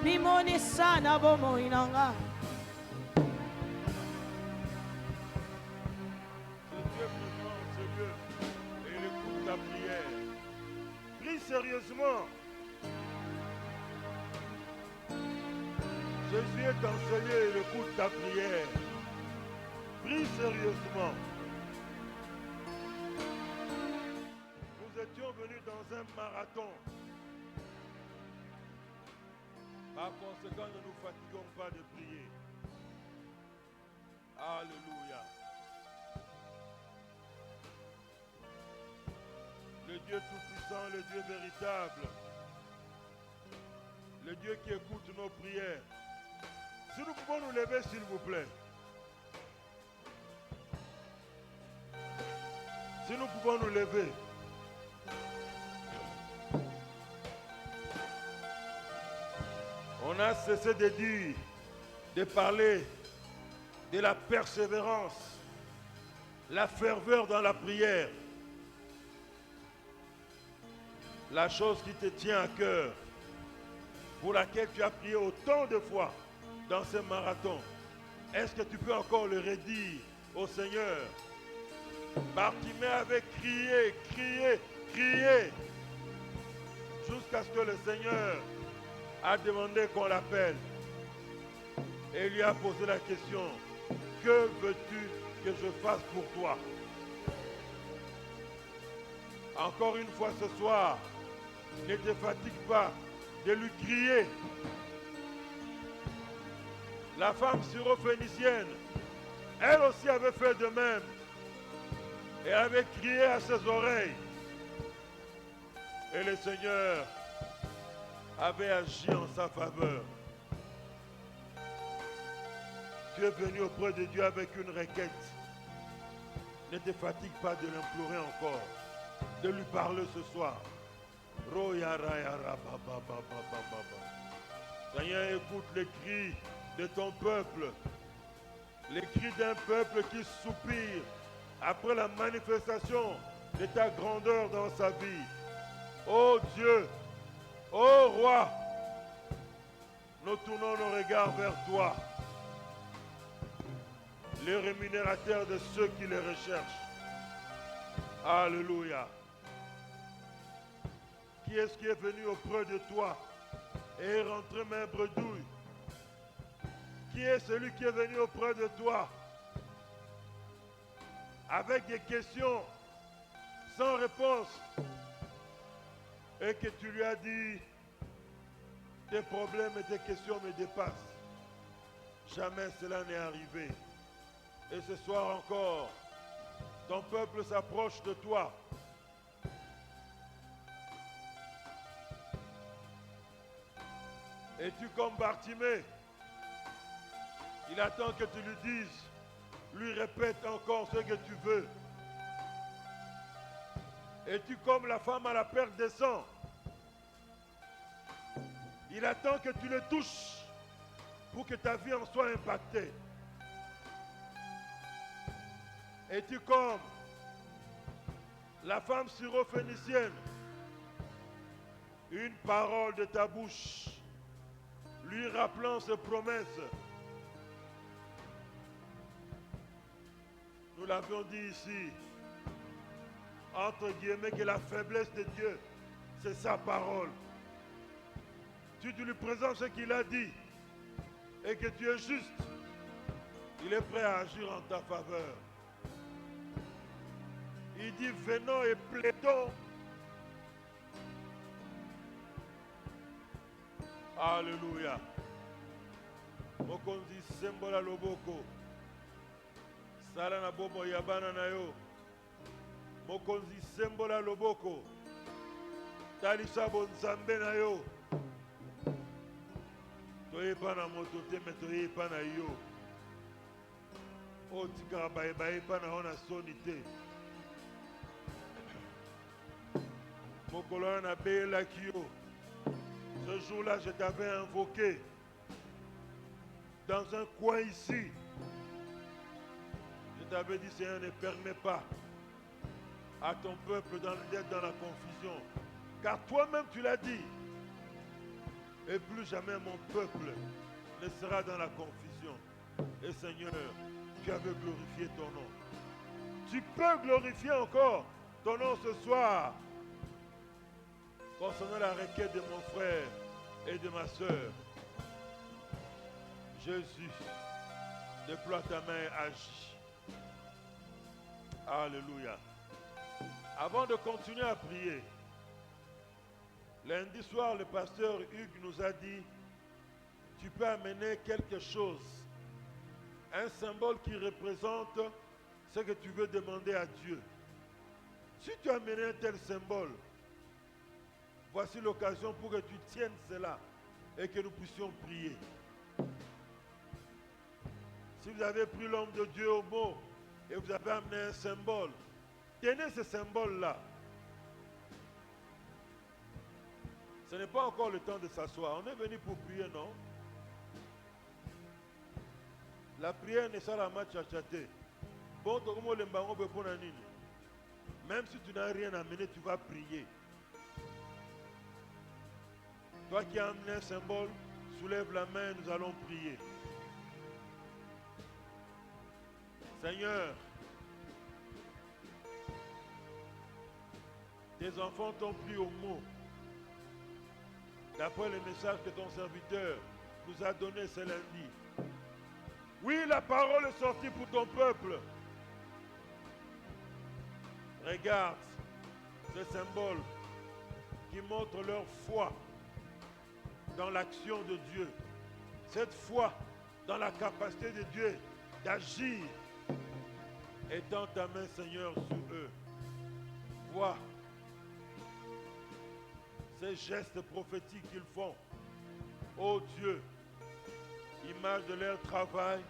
Bimoni sana bomo inanga. Ta prière. Prie sérieusement. Jésus est enseigné et il écoute ta prière. Prie sérieusement. Nous étions venus dans un marathon. Par conséquent, ne nous fatiguons pas de prier. Alléluia. Le Dieu tout-puissant, le Dieu véritable, le Dieu qui écoute nos prières. Si nous pouvons nous lever, s'il vous plaît. Si nous pouvons nous lever. On a cessé de dire, de parler de la persévérance, la ferveur dans la prière. La chose qui te tient à cœur, pour laquelle tu as prié autant de fois dans ce marathon, est-ce que tu peux encore le redire au Seigneur? Bartimée avait crié, crié, crié, jusqu'à ce que le Seigneur a demandé qu'on l'appelle. Et lui a posé la question, que veux-tu que je fasse pour toi? Encore une fois ce soir, ne te fatigue pas de lui crier. La femme syrophénicienne, elle aussi avait fait de même. Et avait crié à ses oreilles. Et le Seigneur avait agi en sa faveur. Tu es venu auprès de Dieu avec une requête. Ne te fatigue pas de l'implorer encore, de lui parler ce soir. Seigneur, écoute les cris de ton peuple, les cris d'un peuple qui soupire après la manifestation de ta grandeur dans sa vie. Ô Dieu, ô Roi, nous tournons nos regards vers toi, le rémunérateur de ceux qui les recherchent. Alléluia. Qui est-ce qui est venu auprès de toi et est rentré main bredouille? Qui est celui qui est venu auprès de toi avec des questions sans réponse et que tu lui as dit, tes problèmes et tes questions me dépassent? Jamais cela n'est arrivé. Et ce soir encore, ton peuple s'approche de toi. Et tu comme Bartimée, il attend que tu lui dises, lui répète encore ce que tu veux. Et tu comme la femme à la perte de sang, il attend que tu le touches pour que ta vie en soit impactée. Et tu comme la femme syrophénicienne, une parole de ta bouche, lui rappelant ses promesses. Nous l'avions dit ici, entre guillemets, que la faiblesse de Dieu, c'est sa parole. Tu lui présentes ce qu'il a dit et que tu es juste, il est prêt à agir en ta faveur. Il dit, venons et plaidons. Alléluia. Mokonzi sembola loboko. Sala na bobo yabana na yo. Mokonzi sembola loboko. Talisa bonzambe na yo. Toyepa na moto te me toyepa na yo. O tika bayepa na ona soni te. Mokolo na bela kio. Ce jour-là, je t'avais invoqué dans un coin ici. Je t'avais dit, Seigneur, ne permets pas à ton peuple d'être dans la confusion. Car toi-même, tu l'as dit. Et plus jamais mon peuple ne sera dans la confusion. Et Seigneur, tu avais glorifié ton nom. Tu peux glorifier encore ton nom ce soir. Concernant la requête de mon frère et de ma soeur, Jésus, déploie ta main et agis. Alléluia. Avant de continuer à prier, lundi soir, le pasteur Hugues nous a dit, tu peux amener quelque chose, un symbole qui représente ce que tu veux demander à Dieu. Si tu as amené un tel symbole, voici l'occasion pour que tu tiennes cela et que nous puissions prier. Si vous avez pris l'homme de Dieu au mot et vous avez amené un symbole, tenez ce symbole-là. Ce n'est pas encore le temps de s'asseoir. On est venu pour prier, non? La prière n'est pas la match à chater. Bon, même si tu n'as rien amené, tu vas prier. Toi qui as amené un symbole, soulève la main, nous allons prier. Seigneur, tes enfants t'ont pris au mot. D'après le message que ton serviteur nous a donné ce lundi. Oui, la parole est sortie pour ton peuple. Regarde ce symbole qui montre leur foi dans l'action de Dieu. Cette foi dans la capacité de Dieu d'agir. Étends ta main, Seigneur, sur eux. Vois ces gestes prophétiques qu'ils font. Ô Dieu, image de leur travail,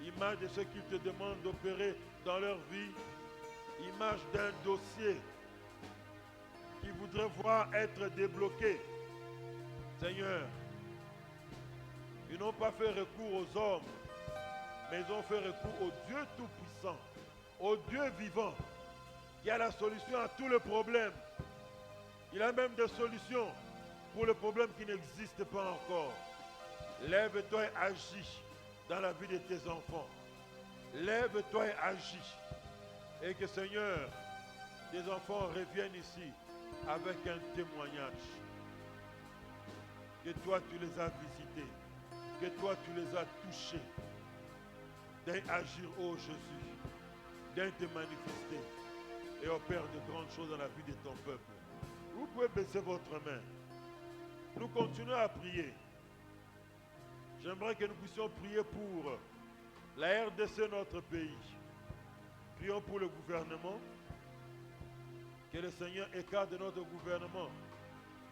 image de ce qu'ils te demandent d'opérer dans leur vie, image d'un dossier qu'ils voudraient voir être débloqué. Seigneur, ils n'ont pas fait recours aux hommes, mais ils ont fait recours au Dieu Tout-Puissant, au Dieu vivant, qui a la solution à tous les problèmes. Il a même des solutions pour les problèmes qui n'existent pas encore. Lève-toi et agis dans la vie de tes enfants. Lève-toi et agis. Et que Seigneur, tes enfants reviennent ici avec un témoignage. Que toi tu les as visités. Que toi tu les as touchés. D'agir, ô Jésus. De te manifester. Et opère de grandes choses dans la vie de ton peuple. Vous pouvez baisser votre main. Nous continuons à prier. J'aimerais que nous puissions prier pour la RDC, notre pays. Prions pour le gouvernement. Que le Seigneur écarte de notre gouvernement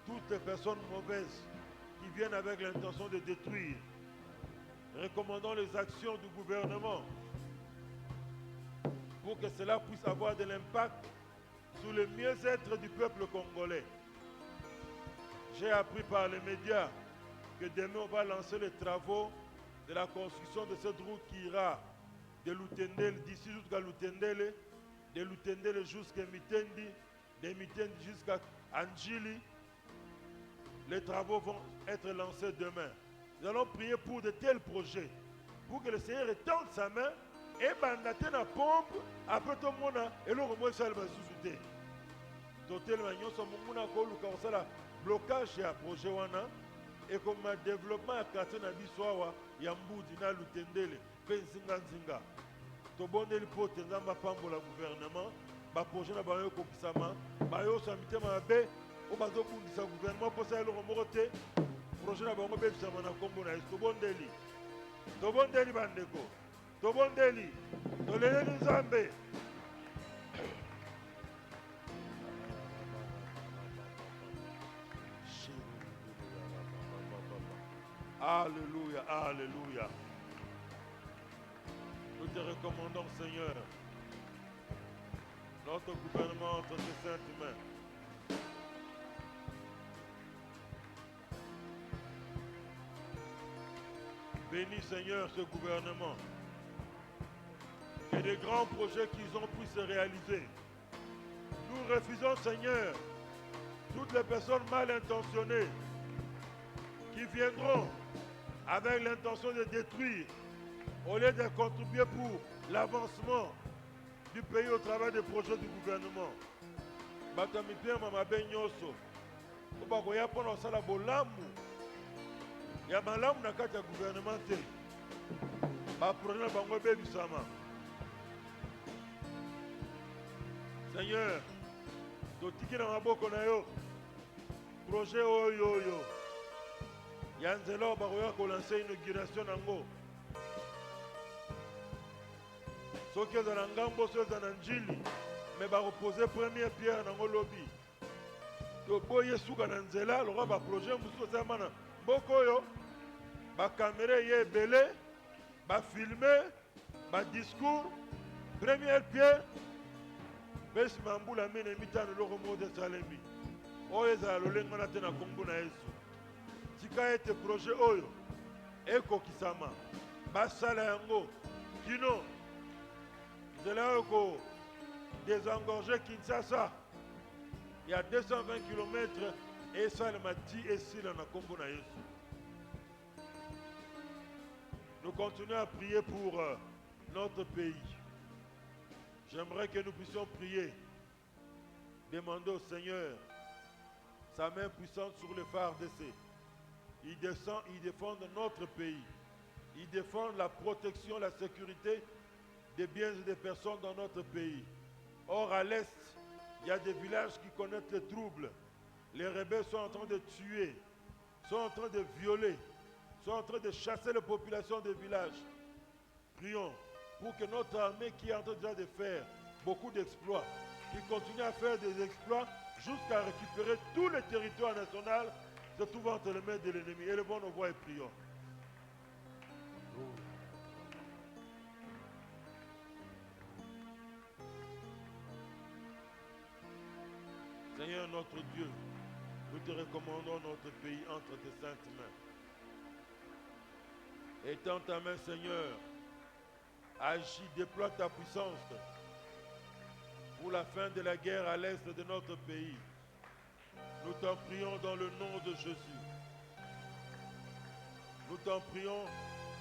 toutes les personnes mauvaises qui viennent avec l'intention de détruire. Recommandons les actions du gouvernement pour que cela puisse avoir de l'impact sur le mieux-être du peuple congolais. J'ai appris par les médias que demain on va lancer les travaux de la construction de cette route qui ira de Lutendele, d'ici jusqu'à Lutendele, de Lutendele jusqu'à Mitendi, de Mitendi jusqu'à Anjili. Les travaux vont être lancés demain. Nous allons prier pour de tels projets, pour que le Seigneur étende sa main et bandate na pompe, après tout le monde, et le remoi ça va sous-souter. Totel Magnon, son monde a la blocage à projet wana et comme un développement à quartier na biswawa yambudi na Lutendele pe nzinga to bondeli pote nzamba pambola gouvernement ba projet na bayo ko kisama bayo so mitema be o bazo bundisa gouvernement pour ça le remorote projet na bango be bisama na kombo na to bondeli bandeko to bondeli to lele nzambe. Alléluia, alléluia. Nous te recommandons, Seigneur, notre gouvernement entre tes saintes mains. Bénis, Seigneur, ce gouvernement. Que des grands projets qu'ils ont pu se réaliser. Nous refusons, Seigneur, toutes les personnes mal intentionnées qui viendront avec l'intention de détruire, au lieu de contribuer pour l'avancement du pays au travers des projets du gouvernement. Batami Pierre Mamabe Nyoso, Obakoya Pono Sala Bolamu, Yamalam Nakata gouvernement. Projet Bango Bebisama. Seigneur, Totiki na maboko na yo, projet oyo. Yanzelo Bakoya ko lancer inauguration nango. Soki ezala ngambo so ezala njili, mais bareposer première pierre nango lobi. Toboye suka na nzela, lora ba projet musu ozama na mboko oyo, ba caméra ye ebele, ba filmer, ba discours, première pierre, besi mambula mene mitano loko mode salemi. Oyo ezala lolengo na te na kombo na Yesu. Tika ete projet oyo, eko kisama, basala yango, kino, nzela oyo désengorger Kinshasa. Il y a 220 km et ça le mati et si la kombo na Yesu. Nous continuons à prier pour notre pays. J'aimerais que nous puissions prier, demander au Seigneur sa main puissante sur le phare d'essai. Il descend, il défend notre pays. Il défend la protection, la sécurité des biens et des personnes dans notre pays. Or, à l'est, il y a des villages qui connaissent les troubles. Les rebelles sont en train de tuer, sont en train de violer, sont en train de chasser les populations des villages. Prions pour que notre armée qui est en train déjà de faire beaucoup d'exploits, qui continue à faire des exploits jusqu'à récupérer tout le territoire national, se trouve entre les mains de l'ennemi. Élevons nos voix et prions. Seigneur notre Dieu, nous te recommandons notre pays entre tes saintes mains. Étends ta main, Seigneur, agis, déploie ta puissance pour la fin de la guerre à l'est de notre pays. Nous t'en prions dans le nom de Jésus. Nous t'en prions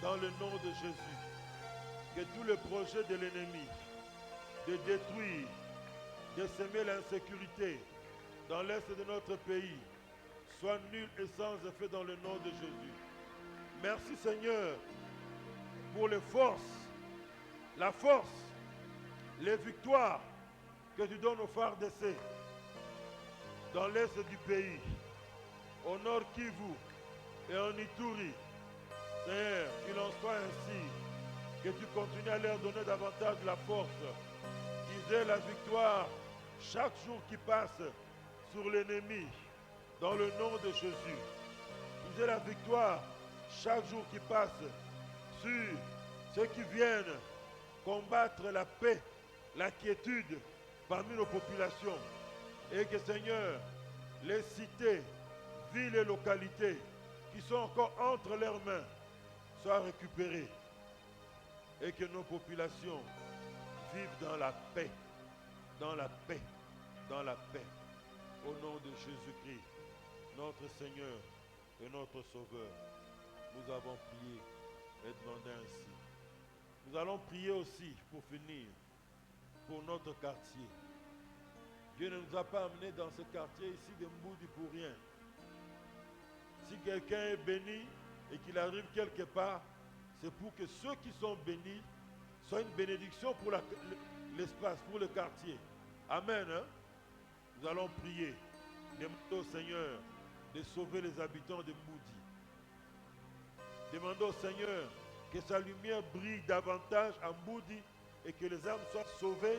dans le nom de Jésus. Que tous les projets de l'ennemi de détruire, de semer l'insécurité dans l'est de notre pays soient nuls et sans effet dans le nom de Jésus. Merci Seigneur pour les forces, la force, les victoires que tu donnes aux phares d'essai dans l'est du pays, au nord Kivu et en Ituri. Seigneur, qu'il en soit ainsi, que tu continues à leur donner davantage la force, qu'ils aient la victoire chaque jour qui passe sur l'ennemi, dans le nom de Jésus. Qu'ils aient la victoire chaque jour qui passe sur ceux qui viennent combattre la paix, la quiétude parmi nos populations. Et que Seigneur, les cités, villes et localités qui sont encore entre leurs mains soient récupérées. Et que nos populations vivent dans la paix, dans la paix, dans la paix. Au nom de Jésus-Christ, notre Seigneur et notre Sauveur, nous avons prié et demandé ainsi. Nous allons prier aussi, pour finir, pour notre quartier. Dieu ne nous a pas amenés dans ce quartier ici de Mboudi pour rien. Si quelqu'un est béni et qu'il arrive quelque part, c'est pour que ceux qui sont bénis soient une bénédiction pour l'espace, pour le quartier. Amen. Hein? Nous allons prier, demander au Seigneur de sauver les habitants de Mboudi. Demandons au Seigneur que sa lumière brille davantage à Mboudi et que les âmes soient sauvées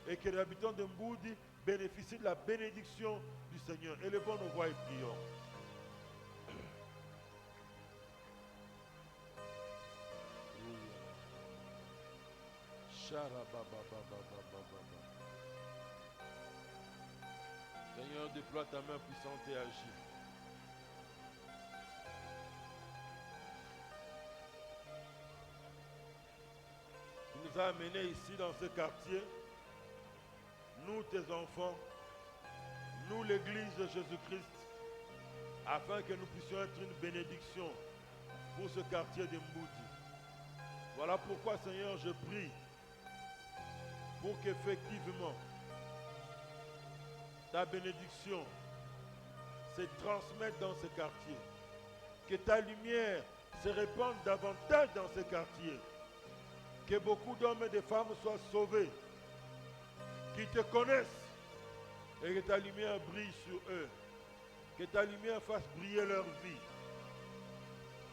et que les habitants de Mboudi bénéficient de la bénédiction du Seigneur. Élevons nos voix et prions. Seigneur, déploie ta main puissante et agis. Tu nous as amenés ici dans ce quartier, nous tes enfants, nous l'église de Jésus-Christ, afin que nous puissions être une bénédiction pour ce quartier de Mboudi. Voilà pourquoi, Seigneur, je prie pour qu'effectivement ta bénédiction se transmette dans ce quartier. Que ta lumière se répande davantage dans ce quartier. Que beaucoup d'hommes et de femmes soient sauvés, qu'ils te connaissent et que ta lumière brille sur eux. Que ta lumière fasse briller leur vie.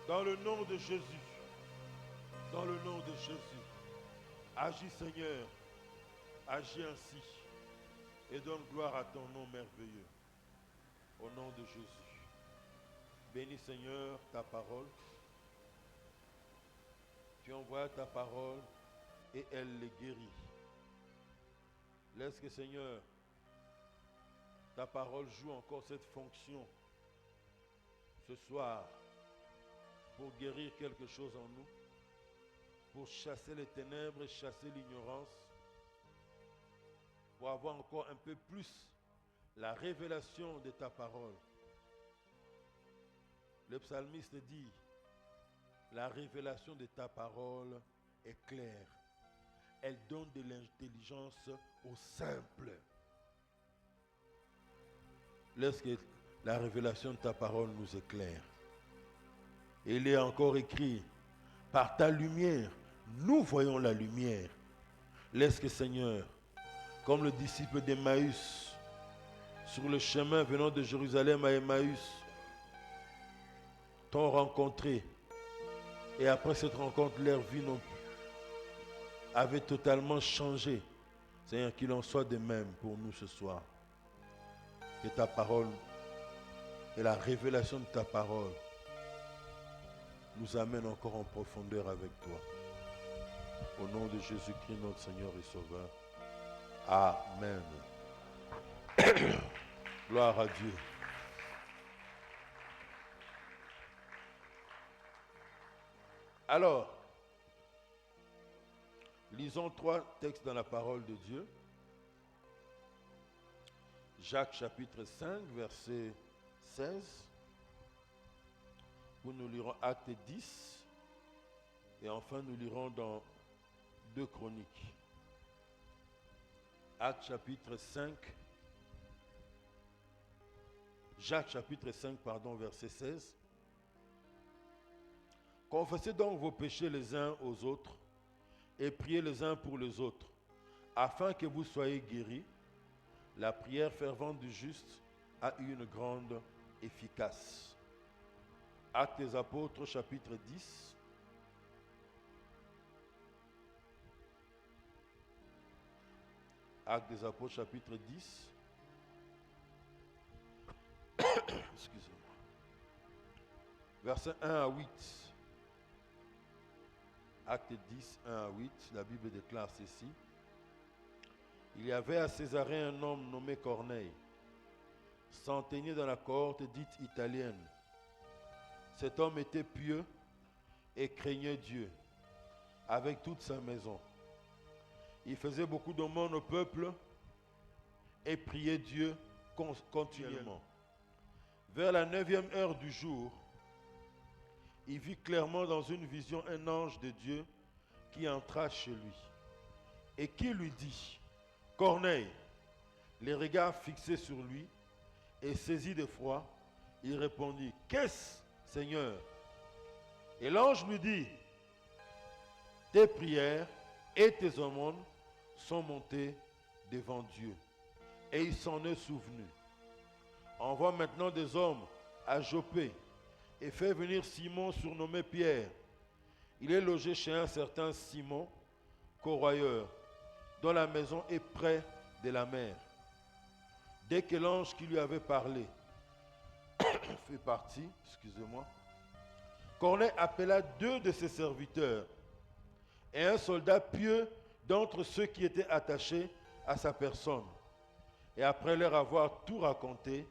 Dans le nom de Jésus. Dans le nom de Jésus. Agis, Seigneur. Agis ainsi. Et donne gloire à ton nom merveilleux. Au nom de Jésus. Bénis, Seigneur, ta parole. Tu envoies ta parole et elle les guérit. Laisse que, Seigneur, ta parole joue encore cette fonction ce soir pour guérir quelque chose en nous, pour chasser les ténèbres et chasser l'ignorance, pour avoir encore un peu plus la révélation de ta parole. Le psalmiste dit, la révélation de ta parole est claire. Elle donne de l'intelligence aux simples. Laisse que la révélation de ta parole nous éclaire. Et il est encore écrit, par ta lumière, nous voyons la lumière. Laisse que, Seigneur, comme le disciple d'Emmaüs, sur le chemin venant de Jérusalem à Emmaüs, t'ont rencontré. Et après cette rencontre, leur vie avait totalement changé. Seigneur, qu'il en soit de même pour nous ce soir. Que ta parole et la révélation de ta parole nous amène encore en profondeur avec toi. Au nom de Jésus-Christ, notre Seigneur et Sauveur. Amen. Gloire à Dieu. Alors, lisons 3 textes dans la parole de Dieu. Jacques chapitre 5, verset 16. Où nous lirons Acte 10. Et enfin, nous lirons dans 2 Chroniques. Acte chapitre 5. Jacques chapitre 5, verset 16. Confessez donc vos péchés les uns aux autres et priez les uns pour les autres, afin que vous soyez guéris. La prière fervente du juste a une grande efficace. Actes des Apôtres, chapitre 10. Actes des Apôtres, chapitre 10. Excusez-moi. Versets 1 à 8. Acte 10, 1 à 8, la Bible déclare ceci. Il y avait à Césarée un homme nommé Corneille, centenier dans la cohorte dite italienne. Cet homme était pieux et craignait Dieu, avec toute sa maison. Il faisait beaucoup d'aumônes au peuple et priait Dieu continuellement. Vers la 9e heure du jour, il vit clairement dans une vision un ange de Dieu qui entra chez lui et qui lui dit, « Corneille !» Les regards fixés sur lui et saisi d'effroi, il répondit, « Qu'est-ce, Seigneur ?» Et l'ange lui dit, « Tes prières et tes aumônes sont montées devant Dieu. » Et il s'en est souvenu. Envoie maintenant des hommes à Joppé et fait venir Simon surnommé Pierre. Il est logé chez un certain Simon, corroyeur, dont la maison est près de la mer. Dès que l'ange qui lui avait parlé fait partie, Corneille appela 2 de ses serviteurs et un soldat pieux d'entre ceux qui étaient attachés à sa personne. Et après leur avoir tout raconté,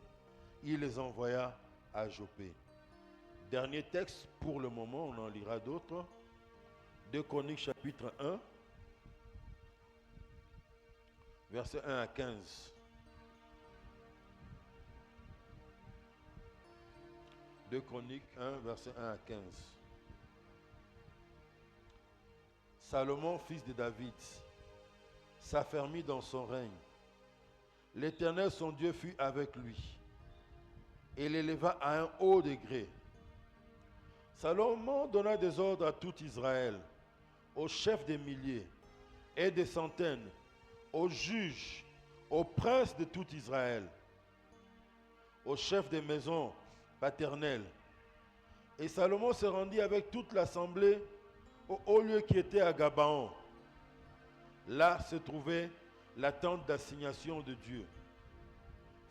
il les envoya à Joppé. Dernier texte pour le moment, on en lira d'autres. 2 Chroniques chapitre 1, versets 1 à 15. 2 Chroniques 1, verset 1 à 15. Salomon, fils de David, s'affermit dans son règne. L'Éternel, son Dieu, fut avec lui et l'éleva à un haut degré. Salomon donna des ordres à tout Israël, aux chefs des milliers et des centaines, aux juges, aux princes de tout Israël, aux chefs des maisons paternelles. Et Salomon se rendit avec toute l'assemblée au haut lieu qui était à Gabaon. Là se trouvait la tente d'assignation de Dieu,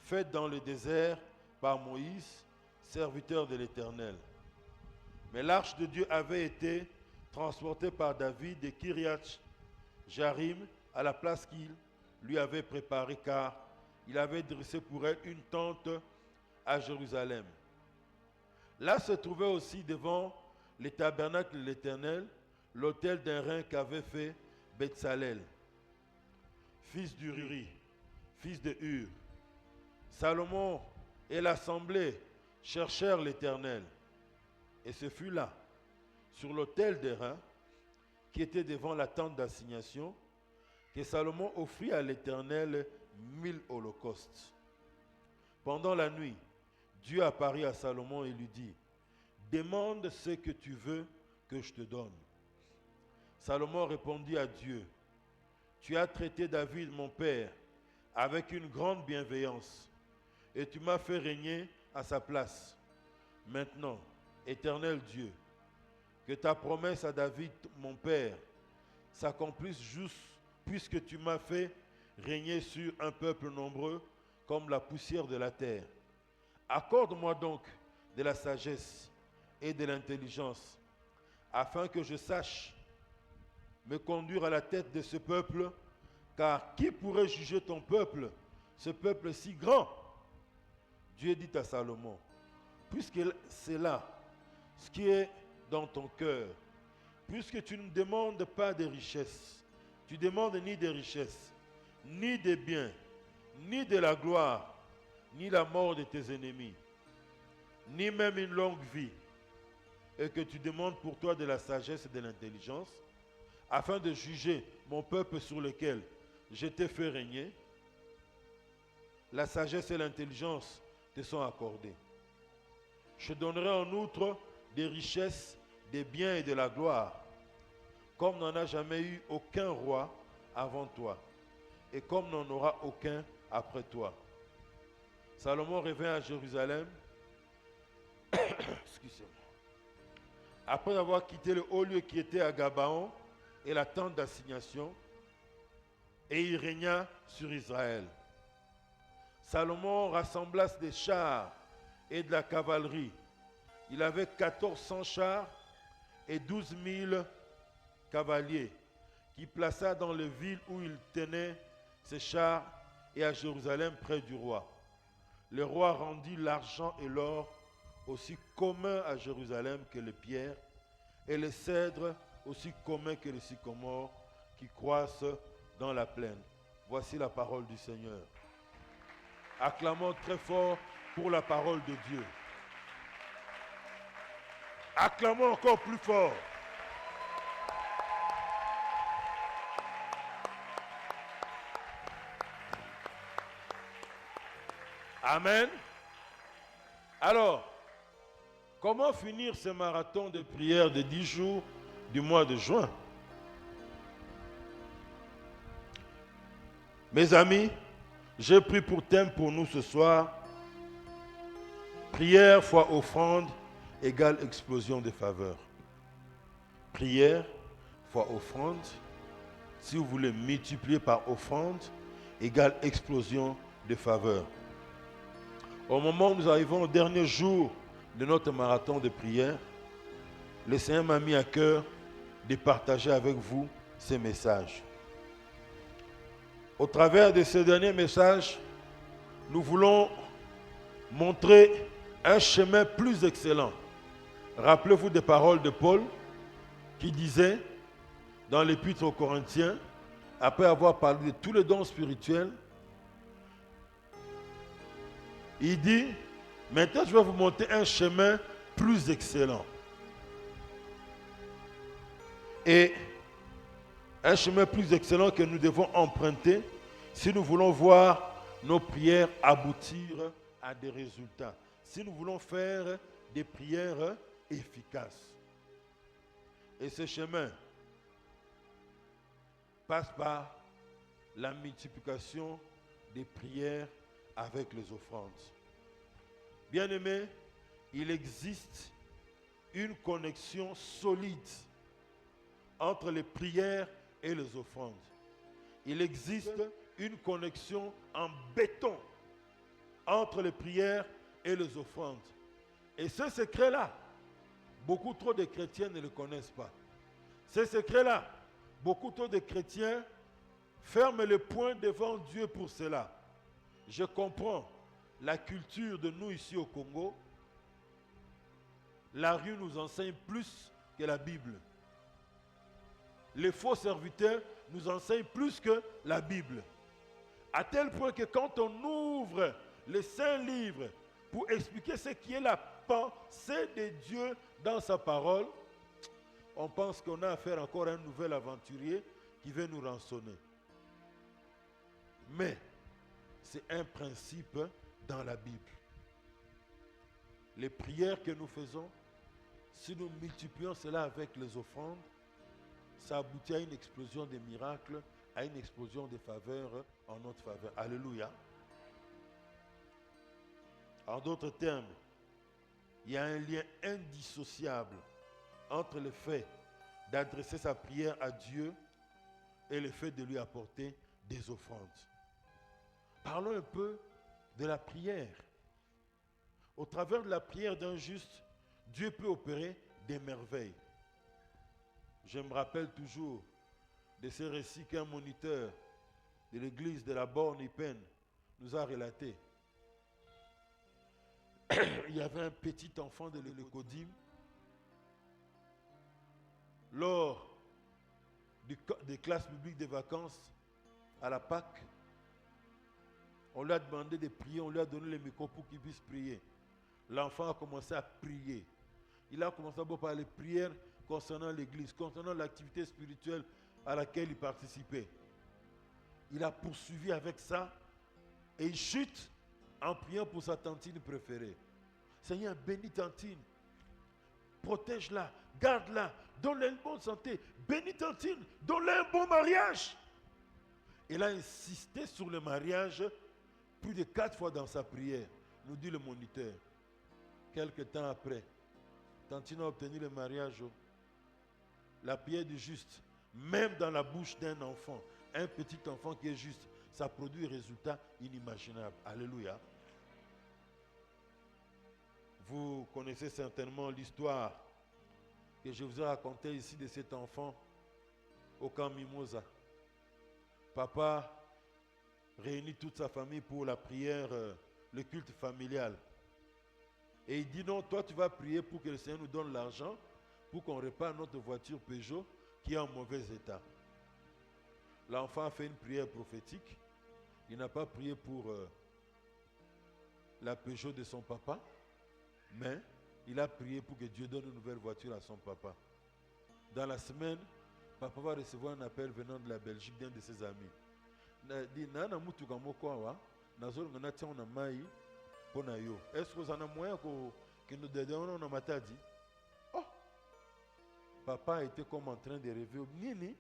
faite dans le désert par Moïse, serviteur de l'Éternel. Mais l'arche de Dieu avait été transportée par David de Kiriath Jarim à la place qu'il lui avait préparée, car il avait dressé pour elle une tente à Jérusalem. Là se trouvait aussi devant les tabernacles de l'Éternel l'autel d'un rein qu'avait fait Betsalel, fils d'Uri, fils de Hur. Salomon et l'assemblée cherchèrent l'Éternel. Et ce fut là, sur l'autel des reins, qui était devant la tente d'assignation, que Salomon offrit à l'Éternel 1000 holocaustes. Pendant la nuit, Dieu apparut à Salomon et lui dit, « Demande ce que tu veux que je te donne. » Salomon répondit à Dieu, « Tu as traité David, mon père, avec une grande bienveillance, et tu m'as fait régner à sa place. Maintenant, Éternel Dieu, que ta promesse à David, mon père, s'accomplisse juste, puisque tu m'as fait régner sur un peuple nombreux comme la poussière de la terre. Accorde-moi donc de la sagesse et de l'intelligence, afin que je sache me conduire à la tête de ce peuple, car qui pourrait juger ton peuple, ce peuple si grand? » Dieu dit à Salomon, « Puisque c'est là ce qui est dans ton cœur, puisque tu ne demandes pas de richesses, tu demandes ni des richesses, ni des biens, ni de la gloire, ni la mort de tes ennemis, ni même une longue vie, et que tu demandes pour toi de la sagesse et de l'intelligence, afin de juger mon peuple sur lequel je t'ai fait régner, la sagesse et l'intelligence te sont accordées. Je donnerai en outre des richesses, des biens et de la gloire, comme n'en a jamais eu aucun roi avant toi, et comme n'en aura aucun après toi. » Salomon revint à Jérusalem, excusez-moi, après avoir quitté le haut lieu qui était à Gabaon et la tente d'assignation, et il régna sur Israël. Salomon rassembla des chars et de la cavalerie. Il avait 1400 chars et 12 000 cavaliers, qui plaça dans les villes où il tenait ses chars et à Jérusalem près du roi. Le roi rendit l'argent et l'or aussi communs à Jérusalem que les pierres, et les cèdres aussi communs que les sycomores qui croissent dans la plaine. Voici la parole du Seigneur. Acclamons très fort pour la parole de Dieu. Acclamons encore plus fort. Amen. Alors, comment finir ce marathon de prière de 10 jours du mois de juin? Mes amis, j'ai pris pour thème pour nous ce soir, prière fois offrande égale explosion de faveur. Prière fois offrande, si vous voulez multiplier par offrande, égale explosion de faveur. Au moment où nous arrivons au dernier jour de notre marathon de prière, le Seigneur m'a mis à cœur de partager avec vous ces messages. Au travers de ces derniers messages, nous voulons montrer un chemin plus excellent. Rappelez-vous des paroles de Paul qui disait dans l'Épître aux Corinthiens, après avoir parlé de tous les dons spirituels, il dit, maintenant je vais vous montrer un chemin plus excellent. Et un chemin plus excellent que nous devons emprunter si nous voulons voir nos prières aboutir à des résultats. Si nous voulons faire des prières efficaces. Et ce chemin passe par la multiplication des prières avec les offrandes. Bien-aimés, il existe une connexion solide entre les prières et les offrandes. Il existe une connexion en béton entre les prières et les offrandes. Et ce secret-là, beaucoup trop de chrétiens ne le connaissent pas. Ce secret-là, beaucoup trop de chrétiens ferment le poing devant Dieu pour cela. Je comprends la culture de nous ici au Congo. La rue nous enseigne plus que la Bible. Les faux serviteurs nous enseignent plus que la Bible. À tel point que quand on ouvre les saints livres pour expliquer ce qui est la pensée de Dieu dans sa parole, on pense qu'on a affaire encore à un nouvel aventurier qui veut nous rançonner. Mais c'est un principe dans la Bible. Les prières que nous faisons, si nous multiplions cela avec les offrandes, ça aboutit à une explosion des miracles, à une explosion des faveurs en notre faveur. Alléluia. En d'autres termes, il y a un lien indissociable entre le fait d'adresser sa prière à Dieu et le fait de lui apporter des offrandes. Parlons un peu de la prière. Au travers de la prière d'un juste, Dieu peut opérer des merveilles. Je me rappelle toujours de ces récits qu'un moniteur de l'église de la Borne-Ipen nous a relaté. Il y avait un petit enfant de l'Ecodim. Lors des classes publiques de vacances à la Pâque, on lui a demandé de prier, on lui a donné le micro pour qu'il puisse prier. L'enfant a commencé à prier. Il a commencé à parler de prières concernant l'église, concernant l'activité spirituelle à laquelle il participait. Il a poursuivi avec ça et il chute en priant pour sa tantine préférée. Seigneur, bénis tantine, protège-la, garde-la, donne-la une bonne santé, bénis tantine, donne-la un bon mariage. Il a insisté sur le mariage plus de 4 fois dans sa prière, nous dit le moniteur. Quelque temps après, tantine a obtenu le mariage. La prière du juste, même dans la bouche d'un enfant, un petit enfant qui est juste, ça produit un résultat inimaginable. Alléluia. Vous connaissez certainement l'histoire que je vous ai racontée ici de cet enfant au camp Mimosa. Papa réunit toute sa famille pour la prière, le culte familial. Et il dit non, toi tu vas prier pour que le Seigneur nous donne l'argent pour qu'on répare notre voiture Peugeot qui est en mauvais état. L'enfant a fait une prière prophétique. Il n'a pas prié pour la Peugeot de son papa, mais il a prié pour que Dieu donne une nouvelle voiture à son papa. Dans la semaine, papa va recevoir un appel venant de la Belgique d'un de ses amis. Il dit, est-ce que vous en avez moyen que nous donnions un matadi? Oh! Papa était comme en train de rêver. Nini,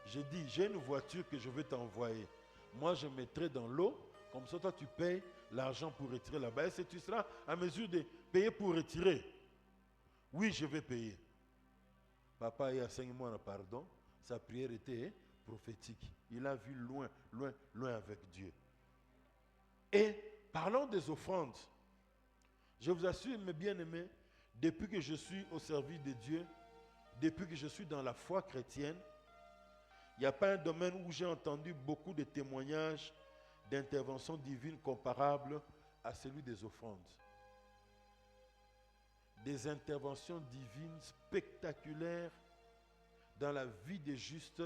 j'ai dit, j'ai une voiture que je vais t'envoyer. Moi, je mettrai dans l'eau, comme ça, toi, tu payes l'argent pour retirer là-bas. Est-ce que tu seras à mesure de payer pour retirer? Oui, je vais payer. Papa a eu à 5 mois de pardon. Sa prière était prophétique. Il a vu loin, loin, loin avec Dieu. Et parlons des offrandes. Je vous assure, mes bien-aimés, depuis que je suis au service de Dieu, depuis que je suis dans la foi chrétienne, il n'y a pas un domaine où j'ai entendu beaucoup de témoignages d'interventions divines comparables à celui des offrandes. Des interventions divines spectaculaires dans la vie des justes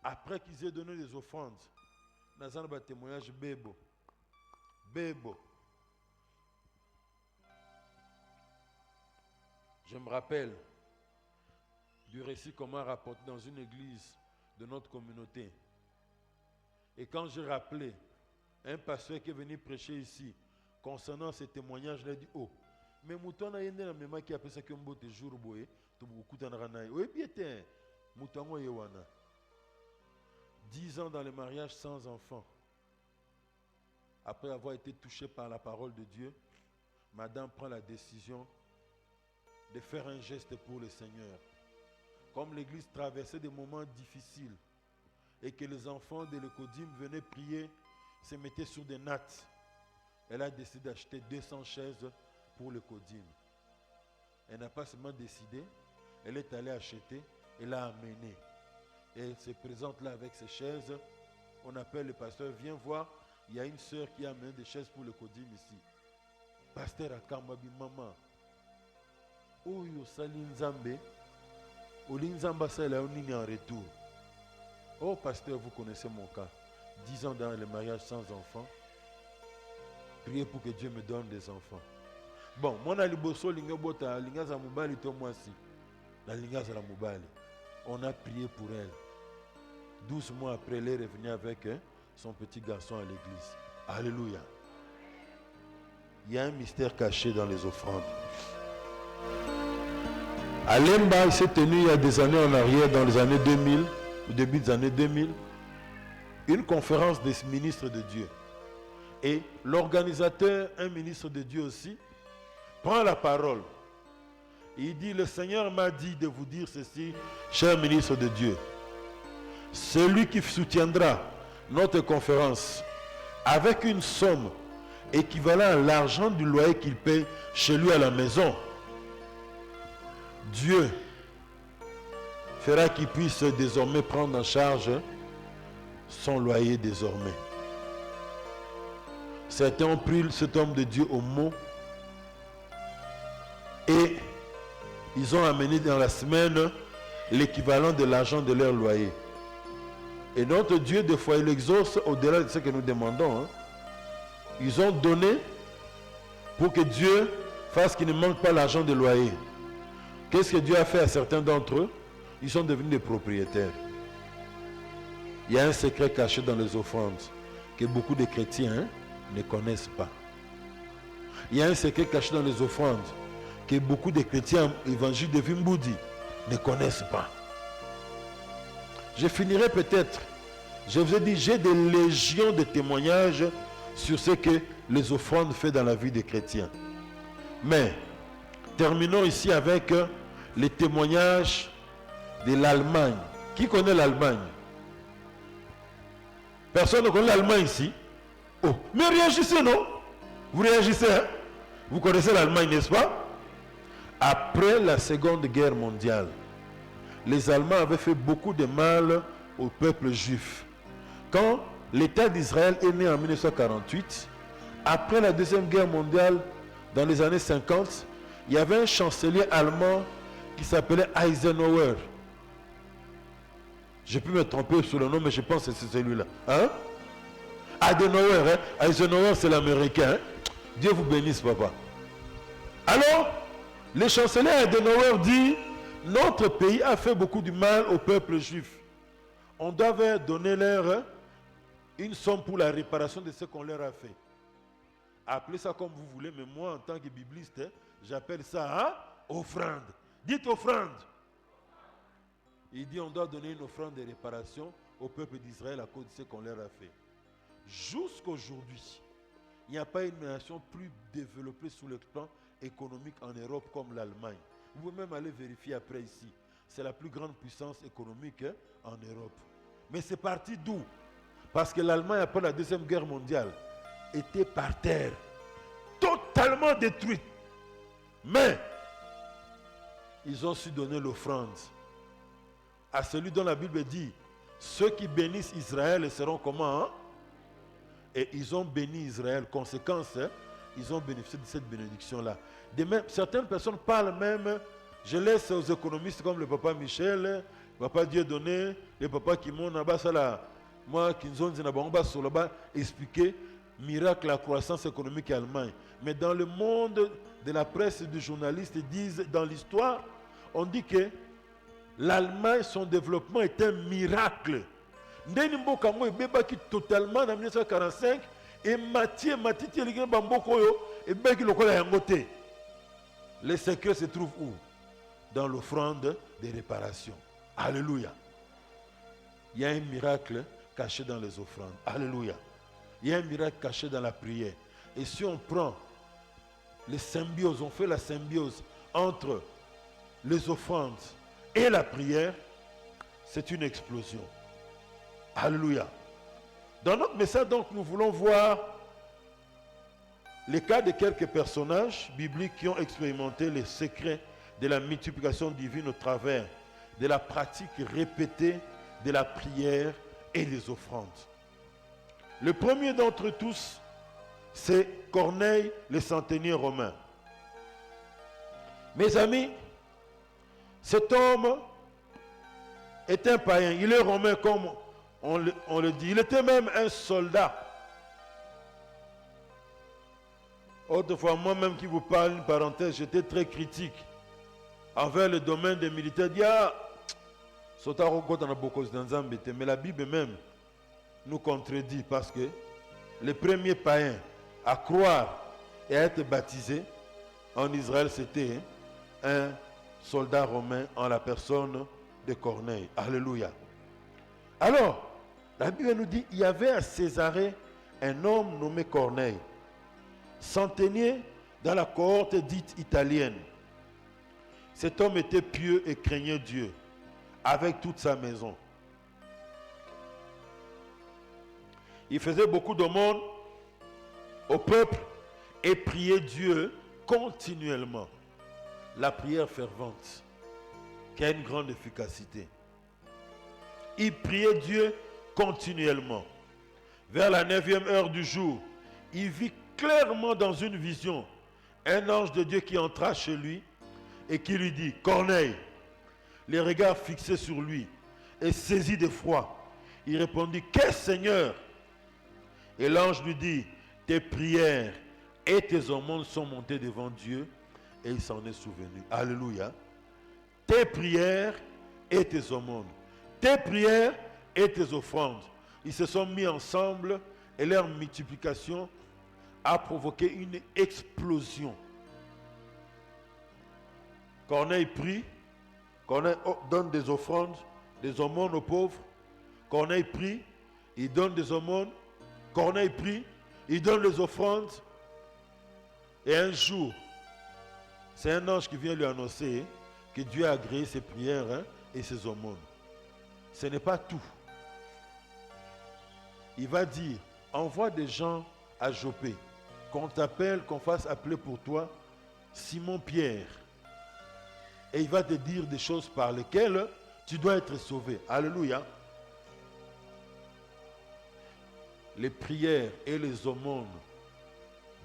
après qu'ils aient donné des offrandes. Dans un témoignage bébo. Je me rappelle du récit qu'on m'a rapporté dans une église de notre communauté. Et quand j'ai rappelé un pasteur qui est venu prêcher ici concernant ces témoignages, il a dit, oh, mais mouton a yende na mema qui appelle ça que mbote jour boye, to beaucoup tanaranaï. Oui, bien, mouton yewana. 10 ans dans le mariage sans enfant. Après avoir été touché par la parole de Dieu, madame prend la décision de faire un geste pour le Seigneur. Comme l'église traversait des moments difficiles et que les enfants de l'Ecodim venaient prier, se mettaient sur des nattes, elle a décidé d'acheter 200 chaises pour l'Ecodim. Elle n'a pas seulement décidé, elle est allée acheter, elle l'a amené. Et elle se présente là avec ses chaises. On appelle le pasteur, viens voir, il y a une sœur qui a amené des chaises pour l'Ecodim ici. Pasteur Akamabi, maman. Oyo sali nzambe. Olinzamba sala onini en retour. Oh pasteur, vous connaissez mon cas. 10 ans dans le mariage sans enfant. Priez pour que Dieu me donne des enfants. Bon, mon aliboso linga bota linga za mubali to mwasi. La linga za la mubali. On a prié pour elle. 12 mois après, elle est revenue avec son petit garçon à l'église. Alléluia. Il y a un mystère caché dans les offrandes. À Lemba, il s'est tenu il y a des années en arrière, dans les années 2000, au début des années 2000, une conférence des ministres de Dieu. Et l'organisateur, un ministre de Dieu aussi, prend la parole. Il dit, le Seigneur m'a dit de vous dire ceci, cher ministre de Dieu. Celui qui soutiendra notre conférence avec une somme équivalente à l'argent du loyer qu'il paye chez lui à la maison, Dieu fera qu'il puisse désormais prendre en charge son loyer désormais. Certains ont pris cet homme de Dieu au mot et ils ont amené dans la semaine l'équivalent de l'argent de leur loyer. Et notre Dieu, des fois, il exauce au-delà de ce que nous demandons. Ils ont donné pour que Dieu fasse qu'il ne manque pas l'argent de loyer. Qu'est-ce que Dieu a fait à certains d'entre eux? Ils sont devenus des propriétaires. Il y a un secret caché dans les offrandes que beaucoup de chrétiens ne connaissent pas. Il y a un secret caché dans les offrandes que beaucoup de chrétiens évangéliques de Vimboudi ne connaissent pas. Je finirai peut-être, je vous ai dit, j'ai des légions de témoignages sur ce que les offrandes font dans la vie des chrétiens. Mais, terminons ici avec les témoignages de l'Allemagne. Qui connaît l'Allemagne? Personne ne connaît l'Allemagne ici? Oh, mais réagissez, non? Vous réagissez, hein? Vous connaissez l'Allemagne, n'est-ce pas? Après la Seconde Guerre mondiale, les Allemands avaient fait beaucoup de mal au peuple juif. Quand l'État d'Israël est né en 1948, après la Deuxième Guerre mondiale, dans les années 50, il y avait un chancelier allemand qui s'appelait Eisenhower. Je peux me tromper sur le nom, mais je pense que c'est celui-là. Hein? Eisenhower, hein? Eisenhower, c'est l'américain. Hein? Dieu vous bénisse, papa. Alors, le chancelier Eisenhower dit, notre pays a fait beaucoup de mal au peuple juif. On devait donner leur une somme pour la réparation de ce qu'on leur a fait. Appelez ça comme vous voulez, mais moi, en tant que bibliste, j'appelle ça offrande. Dites offrande. Il dit on doit donner une offrande de réparation au peuple d'Israël à cause de ce qu'on leur a fait. Jusqu'aujourd'hui, il n'y a pas une nation plus développée sur le plan économique en Europe comme l'Allemagne. Vous pouvez même aller vérifier après ici. C'est la plus grande puissance économique en Europe. Mais c'est parti d'où? Parce que l'Allemagne, après la Deuxième Guerre mondiale, était par terre, totalement détruite. Mais, ils ont su donner l'offrande à celui dont la Bible dit, ceux qui bénissent Israël seront comment? Et ils ont béni Israël. Conséquence, ils ont bénéficié de cette bénédiction-là. De même, certaines personnes parlent même, je laisse aux économistes comme le papa Michel, le papa Dieudonné, le papa Kimon, moi, qui nous ont dit, expliquer. miracle à croissance économique en Allemagne. Mais dans le monde de la presse et du journaliste, ils disent, dans l'histoire, on dit que l'Allemagne, son développement est un miracle. Ndeni mboka ngo ebebaki totalement en 1945 et matiti elingi bamboko oyo ebeki lokola yango te. Le secret se trouve où? Dans l'offrande des réparations. Alléluia. Il y a un miracle caché dans les offrandes. Alléluia. Il y a un miracle caché dans la prière. Et si on prend les symbioses, on fait la symbiose entre les offrandes et la prière, c'est une explosion. Alléluia. Dans notre message, donc, nous voulons voir les cas de quelques personnages bibliques qui ont expérimenté les secrets de la multiplication divine au travers de la pratique répétée de la prière et des offrandes. Le premier d'entre tous, c'est Corneille, le centenier romain. Mes amis, cet homme est un païen. Il est romain comme on le dit. Il était même un soldat. Autrefois, moi-même qui vous parle, une parenthèse, j'étais très critique envers le domaine des militaires. Mais la Bible même nous contredit parce que les premiers païens à croire et à être baptisés en Israël, c'était un soldat romain en la personne de Corneille. Alléluia. Alors, la Bible nous dit, il y avait à Césarée un homme nommé Corneille, centenier dans la cohorte dite italienne. Cet homme était pieux et craignait Dieu avec toute sa maison. Il faisait beaucoup d'aumônes au peuple et priait Dieu continuellement. La prière fervente qui a une grande efficacité. Il priait Dieu continuellement. Vers la 9e heure du jour, il vit clairement dans une vision un ange de Dieu qui entra chez lui et qui lui dit, Corneille, les regards fixés sur lui et saisi d'effroi, il répondit, qu'est-ce Seigneur? Et l'ange lui dit, tes prières et tes aumônes sont montées devant Dieu et il s'en est souvenu. Alléluia. Tes prières et tes aumônes, tes prières et tes offrandes, ils se sont mis ensemble et leur multiplication a provoqué une explosion. Corneille prie, Corneille donne des offrandes, des aumônes aux pauvres. Corneille prie, il donne des aumônes. Corneille prie, il donne les offrandes. Et un jour, c'est un ange qui vient lui annoncer que Dieu a agréé ses prières et ses aumônes. Ce n'est pas tout. Il va dire, envoie des gens à Jopé, qu'on t'appelle, qu'on fasse appeler pour toi Simon-Pierre. Et il va te dire des choses par lesquelles tu dois être sauvé. Alléluia. Les prières et les aumônes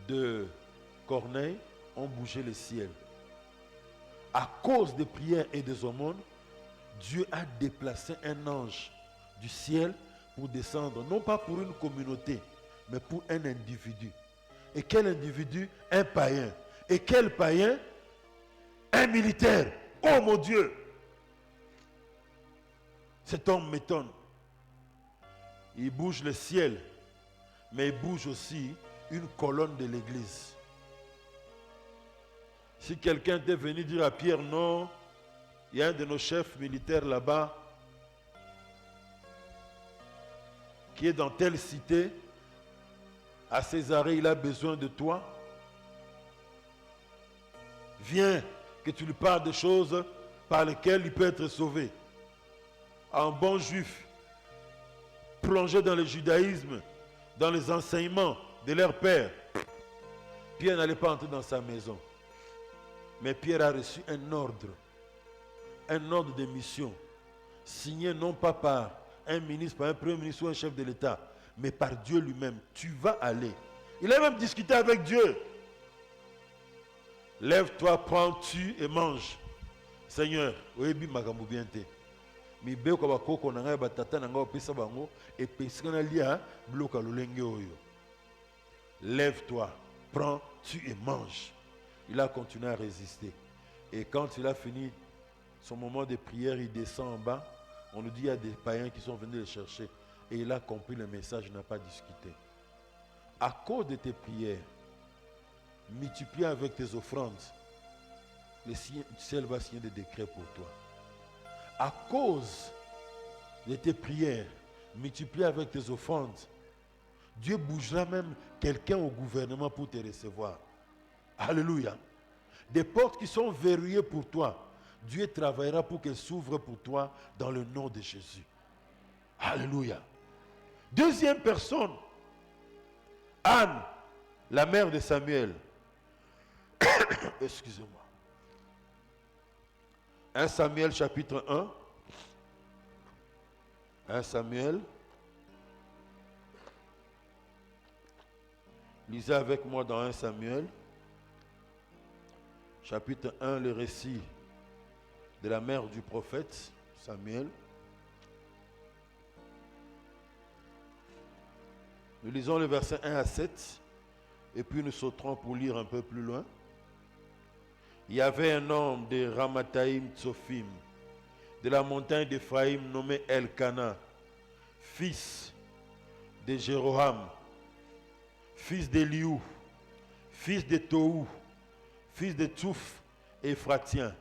de Corneille ont bougé le ciel. À cause des prières et des aumônes, Dieu a déplacé un ange du ciel pour descendre, non pas pour une communauté, mais pour un individu. Et quel individu? Un païen. Et quel païen? Un militaire. Oh mon Dieu! Cet homme m'étonne. Il bouge le ciel, mais il bouge aussi une colonne de l'église. Si quelqu'un était venu dire à Pierre, non, il y a un de nos chefs militaires là-bas qui est dans telle cité, à Césarée, il a besoin de toi. Viens, que tu lui parles des choses par lesquelles il peut être sauvé. Un bon juif, plongé dans le judaïsme, dans les enseignements de leur père, Pierre n'allait pas entrer dans sa maison. Mais Pierre a reçu un ordre de mission, signé non pas par un ministre, par un premier ministre ou un chef de l'État, mais par Dieu lui-même. Tu vas aller. Il a même discuté avec Dieu. Lève-toi, prends, tue et mange. Seigneur, oyebi makambo bien te. Mi beko bakoko na ngai batata na ngai opesa bango epesika na lia bloka lolenge oyo. lève-toi, prends, tue et mange. Il a continué à résister. Et quand il a fini son moment de prière, il descend en bas. On nous dit qu'il y a des païens qui sont venus le chercher. Et il a compris le message, il n'a pas discuté. À cause de tes prières, multipliées avec tes offrandes, le ciel va signer des décrets pour toi. À cause de tes prières, multipliées avec tes offrandes, Dieu bougera même quelqu'un au gouvernement pour te recevoir. Alléluia. Des portes qui sont verrouillées pour toi, Dieu travaillera pour qu'elles s'ouvrent pour toi dans le nom de Jésus. Alléluia. Deuxième personne, Anne, la mère de Samuel. Excusez-moi. 1 Samuel chapitre 1. 1 Samuel. Lisez avec moi dans 1 Samuel. Chapitre 1, le récit de la mère du prophète Samuel. Nous lisons le verset 1 à 7 et puis nous sauterons pour lire un peu plus loin. Il y avait un homme de Ramathaïm Tsophim, de la montagne d'Éphraïm nommé Elkana, fils de Jéroham, fils d'Eliou, fils de Tohu, fils de Tsouf, Éphratien.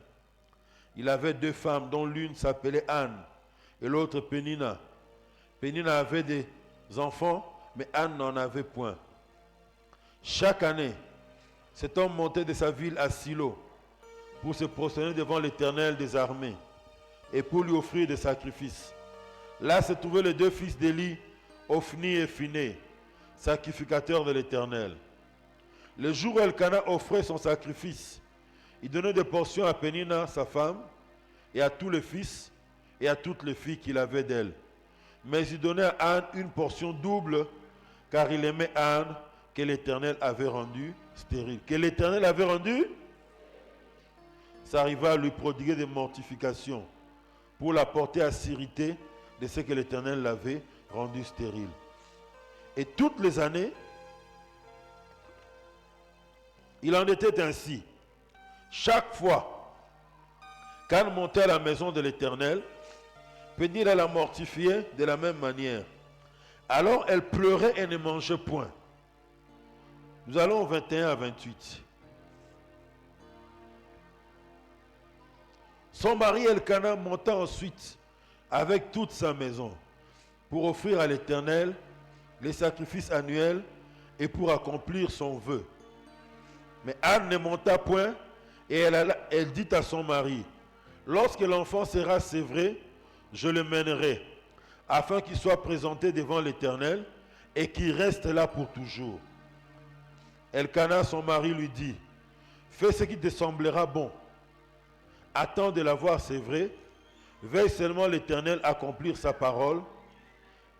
Il avait deux femmes dont l'une s'appelait Anne et l'autre Pénina. Pénina avait des enfants, mais Anne n'en avait point. Chaque année, cet homme montait de sa ville à Silo pour se prosterner devant l'Éternel des armées et pour lui offrir des sacrifices. Là se trouvaient les deux fils d'Élie, Ophni et Phiné, sacrificateurs de l'Éternel. Le jour où Elkana offrait son sacrifice, il donnait des portions à Pénina, sa femme, et à tous les fils et à toutes les filles qu'il avait d'elle. Mais il donnait à Anne une portion double, car il aimait Anne que l'Éternel avait rendue stérile. Que l'Éternel avait rendue, ça arriva à lui prodiguer des mortifications pour la porter à s'irriter de ce que l'Éternel l'avait rendue stérile. Et toutes les années, il en était ainsi. Chaque fois qu'Anne montait à la maison de l'Éternel, Pénina la mortifiait de la même manière. Alors elle pleurait et ne mangeait point. Nous allons au 21 à 28. Son mari Elkana monta ensuite avec toute sa maison pour offrir à l'Éternel les sacrifices annuels et pour accomplir son vœu. Mais Anne ne monta point et elle dit à son mari, lorsque l'enfant sera sévré, je le mènerai, afin qu'il soit présenté devant l'Éternel et qu'il reste là pour toujours. Elkana, son mari, lui dit, fais ce qui te semblera bon. Attends de l'avoir sévré, veille seulement l'Éternel accomplir sa parole.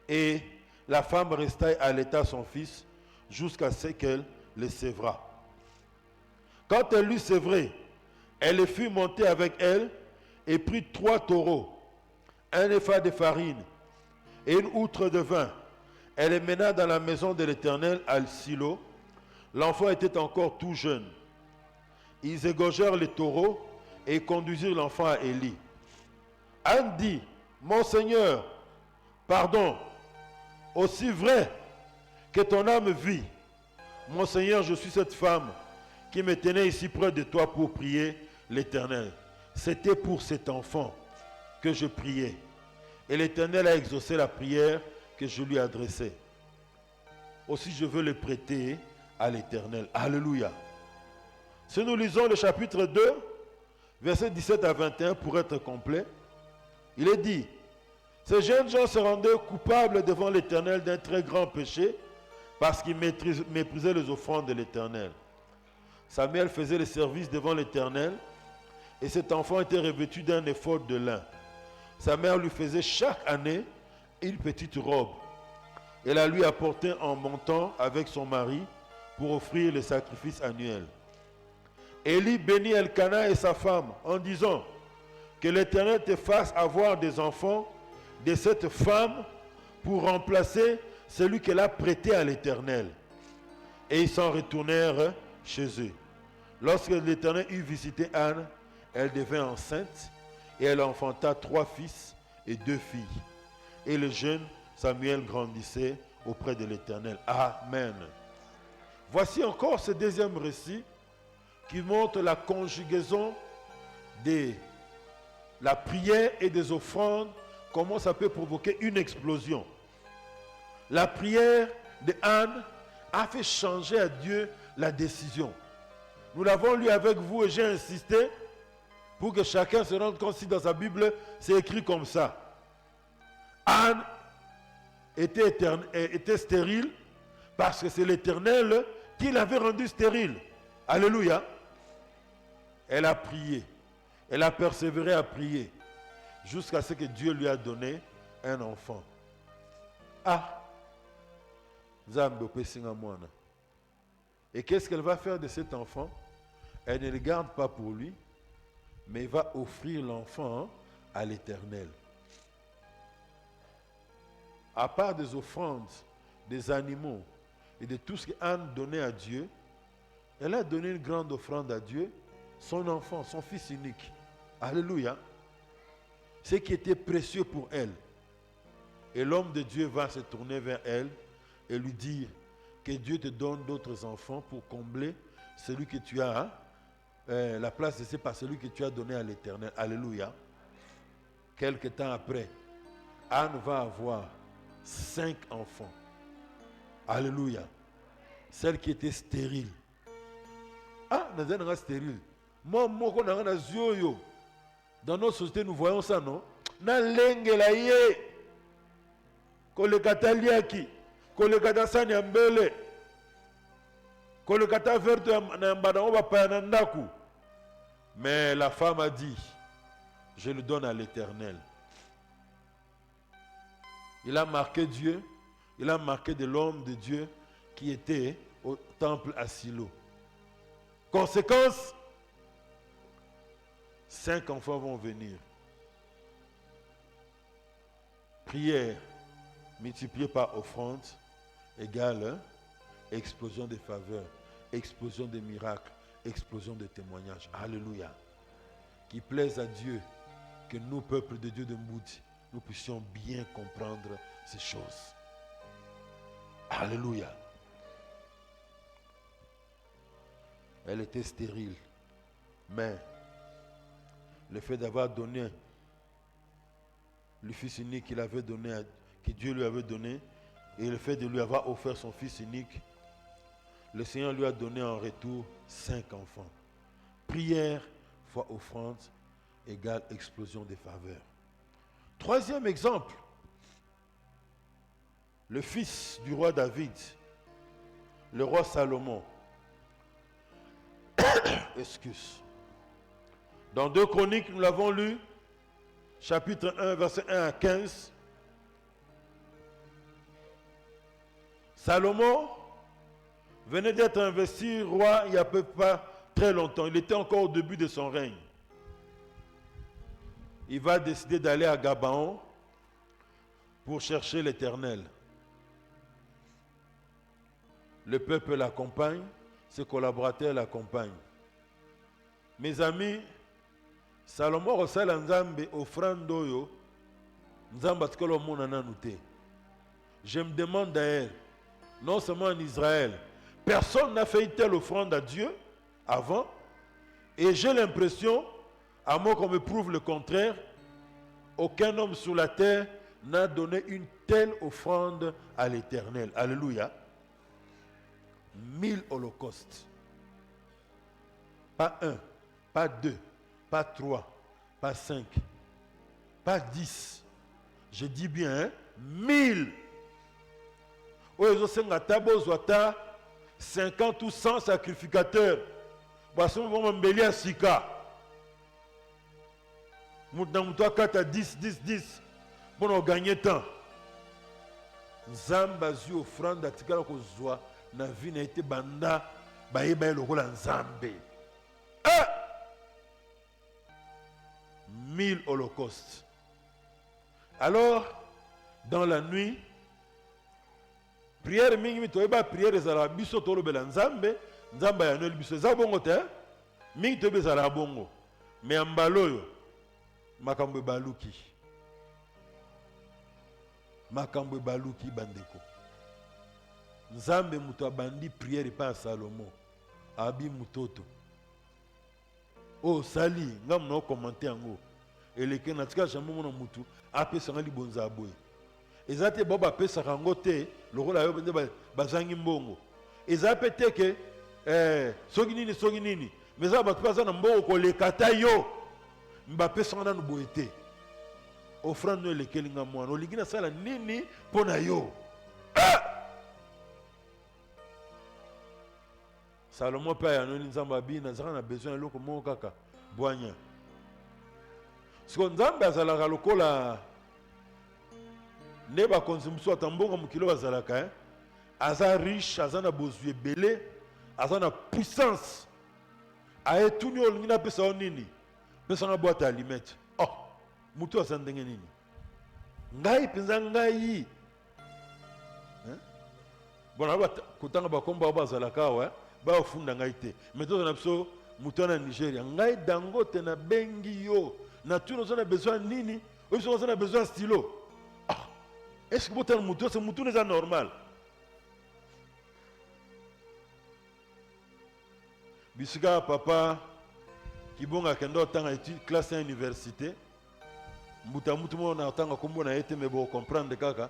Et la femme resta à l'état son fils jusqu'à ce qu'elle le sévra. Quand elle l'eut sévré, elle le fit monter avec elle et prit 3 taureaux, un épha de farine et une outre de vin. Elle les mena dans la maison de l'Éternel à Silo. L'enfant était encore tout jeune. Ils égorgèrent les taureaux et conduisirent l'enfant à Élie. Anne dit, mon Seigneur, pardon, aussi vrai que ton âme vit, mon Seigneur, je suis cette femme qui me tenait ici près de toi pour prier l'Éternel. C'était pour cet enfant que je priais. Et l'Éternel a exaucé la prière que je lui adressais. Aussi je veux le prêter à l'Éternel. Alléluia. Si nous lisons le chapitre 2, versets 17 à 21 pour être complet, il est dit, ces jeunes gens se rendaient coupables devant l'Éternel d'un très grand péché parce qu'ils méprisaient les offrandes de l'Éternel. Samuel faisait le service devant l'Éternel et cet enfant était revêtu d'un éphod de lin. Sa mère lui faisait chaque année une petite robe. Elle la lui apportait en montant avec son mari pour offrir le sacrifice annuel. Élie bénit Elkana et sa femme en disant que l'Éternel te fasse avoir des enfants de cette femme pour remplacer celui qu'elle a prêté à l'Éternel. Et ils s'en retournèrent chez eux. Lorsque l'Éternel eut visité Anne, elle devint enceinte et elle enfanta 3 fils et 2 filles. Et le jeune Samuel grandissait auprès de l'Éternel. Amen. Voici encore ce deuxième récit qui montre la conjugaison de la prière et des offrandes, comment ça peut provoquer une explosion. La prière de Anne a fait changer à Dieu la décision. Nous l'avons lu avec vous et j'ai insisté pour que chacun se rende compte si dans sa Bible c'est écrit comme ça. Anne était stérile parce que c'est l'Éternel qui l'avait rendue stérile. Alléluia. Elle a prié. Elle a persévéré à prier jusqu'à ce que Dieu lui a donné un enfant. Ah! Et qu'est-ce qu'elle va faire de cet enfant? Elle ne le garde pas pour lui, mais elle va offrir l'enfant à l'Éternel. À part des offrandes, des animaux et de tout ce qu'Anne donnait à Dieu, elle a donné une grande offrande à Dieu, son enfant, son fils unique. Alléluia. Ce qui était précieux pour elle. Et l'homme de Dieu va se tourner vers elle et lui dire que Dieu te donne d'autres enfants pour combler celui que tu as, la place laissée par celui que tu as donné à l'Éternel. Alléluia. Quelque temps après, Anne va avoir 5 enfants. Alléluia. Celle qui était stérile. Ah, nous sommes stériles. Moi, dans notre société, nous voyons ça, non? Na lengela ye. Kolekata liaki. Kolekata sani ambele. Kolekata verte na mbadamo bapa na ndaku. Mais la femme a dit, je le donne à l'Éternel. Il a marqué Dieu, il a marqué de l'homme de Dieu qui était au temple à Silo. Conséquence, 5 enfants vont venir. Prière multipliée par offrande égale explosion de faveur, explosion de miracles, explosion de témoignages. Alléluia. Qui plaise à Dieu que nous, peuple de Dieu de Moudi, nous puissions bien comprendre ces choses. Alléluia. Elle était stérile, mais le fait d'avoir donné le fils unique qu'il avait donné, que Dieu lui avait donné, et le fait de lui avoir offert son fils unique, le Seigneur lui a donné en retour 5 enfants. Prière fois offrande égale explosion des faveurs. Troisième exemple, le fils du roi David, le roi Salomon. Excuse. Dans 2 Chroniques, nous l'avons lu, chapitre 1, verset 1 à 15. Salomon venait d'être investi roi il n'y a peu pas très longtemps. Il était encore au début de son règne. Il va décider d'aller à Gabaon pour chercher l'Éternel. Le peuple l'accompagne, ses collaborateurs l'accompagnent. Mes amis, Salomon reçoit Nzambe offrande oyo Nzambe atikolo mona nanu te. Je me demande d'ailleurs, non seulement en Israël, personne n'a fait une telle offrande à Dieu avant, et j'ai l'impression, à moins qu'on me prouve le contraire, aucun homme sur la terre n'a donné une telle offrande à l'Éternel. Alléluia. 1000 holocaustes. Pas 1, pas 2, pas 3, pas 5, pas 10. Je dis bien, 1000. Oyo sengata bozwata 50 ou 100 sacrificateurs. Boisson vont m'embellir à Sika. Moutamoutoua 4 à 10, 10, 10. Bon, on gagne temps. Nzamba zu offrande atikala kozwa na vie na été banda bayeba lokola nzambe. 1000 holocaustes. Alors, dans la nuit, prière mingi toyeba prière ezala biso tolobela nzambe nzamba ya noli biso za bongo te mingi toyeba ezala bongo mais ambaloyo makambo baluki bandeko nzambe muto abandi prière pa Salomo abi mutoto sali ngam no commenter yango eleke na tika jambo mona mutu apesa ngali bonza boye ezate baba pesa kango te lokola yo bende bazangi mbongo ezape te ke soki nini mais ça ba tupa na mbongo ko lekata yo mba pesa ngana boye te offrande no elekeli nga mwana olingi na sala nini pona yo Salomo pa ya noni nzamba bina zaka na besoin ya loko moko kaka bwanya siko nzambe azalaka lokola ne bakonzi mosusu ata mbongo mokilo bazalaka aza riche aza na bozwi ebele aza na puissance ayetuni oyo olingi napesa yo nini pesanga bwate ya limete mutu aza ndenge nini ngai mpenza ngai bona kotanga bakomba oyo bazalaka awa bafunda ngai te mais toza na biso mutu na Nigeria ngai Dangote na bengi yo na tuni oza na besoin nini oyo biso oza na besoin stylo est-ce que botana mutu c'est mutu eza normal bisika papa kibonga kendo otanga étude classe ya université mbuta mutu mo na otanga kombo na ete me bo comprendre kaka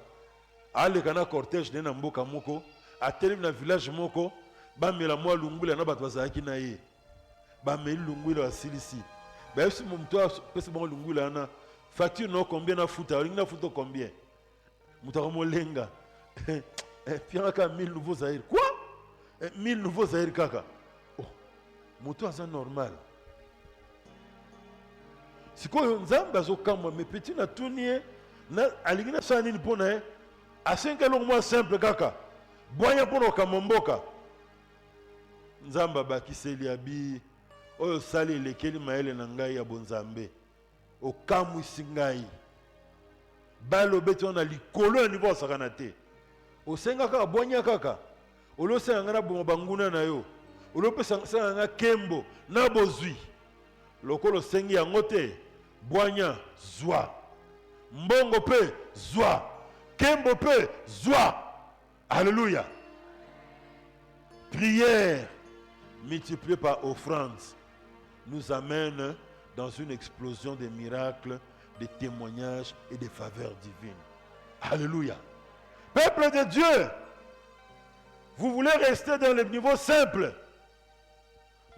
aleka na cortège ne na mboka moko atelemi na village moko bamela mwa lungwila na bato bazalaki na ye bameli lungwila basilisi bayebisi mutu apesi bango lungwila na facture no combien na futa olingi na futa combien mutu akomolenga piangaka 1000 nouveaux zaïre quoi 1000 nouveaux zaïre kaka mutu aza normal sikoyo nzambe azokamwa me peti na tuni ye alingi na sala nini mpo na ye asengi eloko mwa simple kaka bwanya mpo na okamwa mboka nzambe abakiseli abi oyo osali elekeli mayele na ngai ya bonzambe okamwisi ngai balobe ti wana likolo ya nivo osakana te osenga kaka bwanya kaka olosenga ngai na bongo banguna na yo olopesa ngai kembo na bozwi lokolo osengi yango te bwanya zwa mbongo pe zwa kembo pe zwa alléluia prière multipliée par offrande nous amène dans une explosion de miracles, de témoignages et de faveurs divines. Alléluia. Peuple de Dieu, vous voulez rester dans le niveau simple,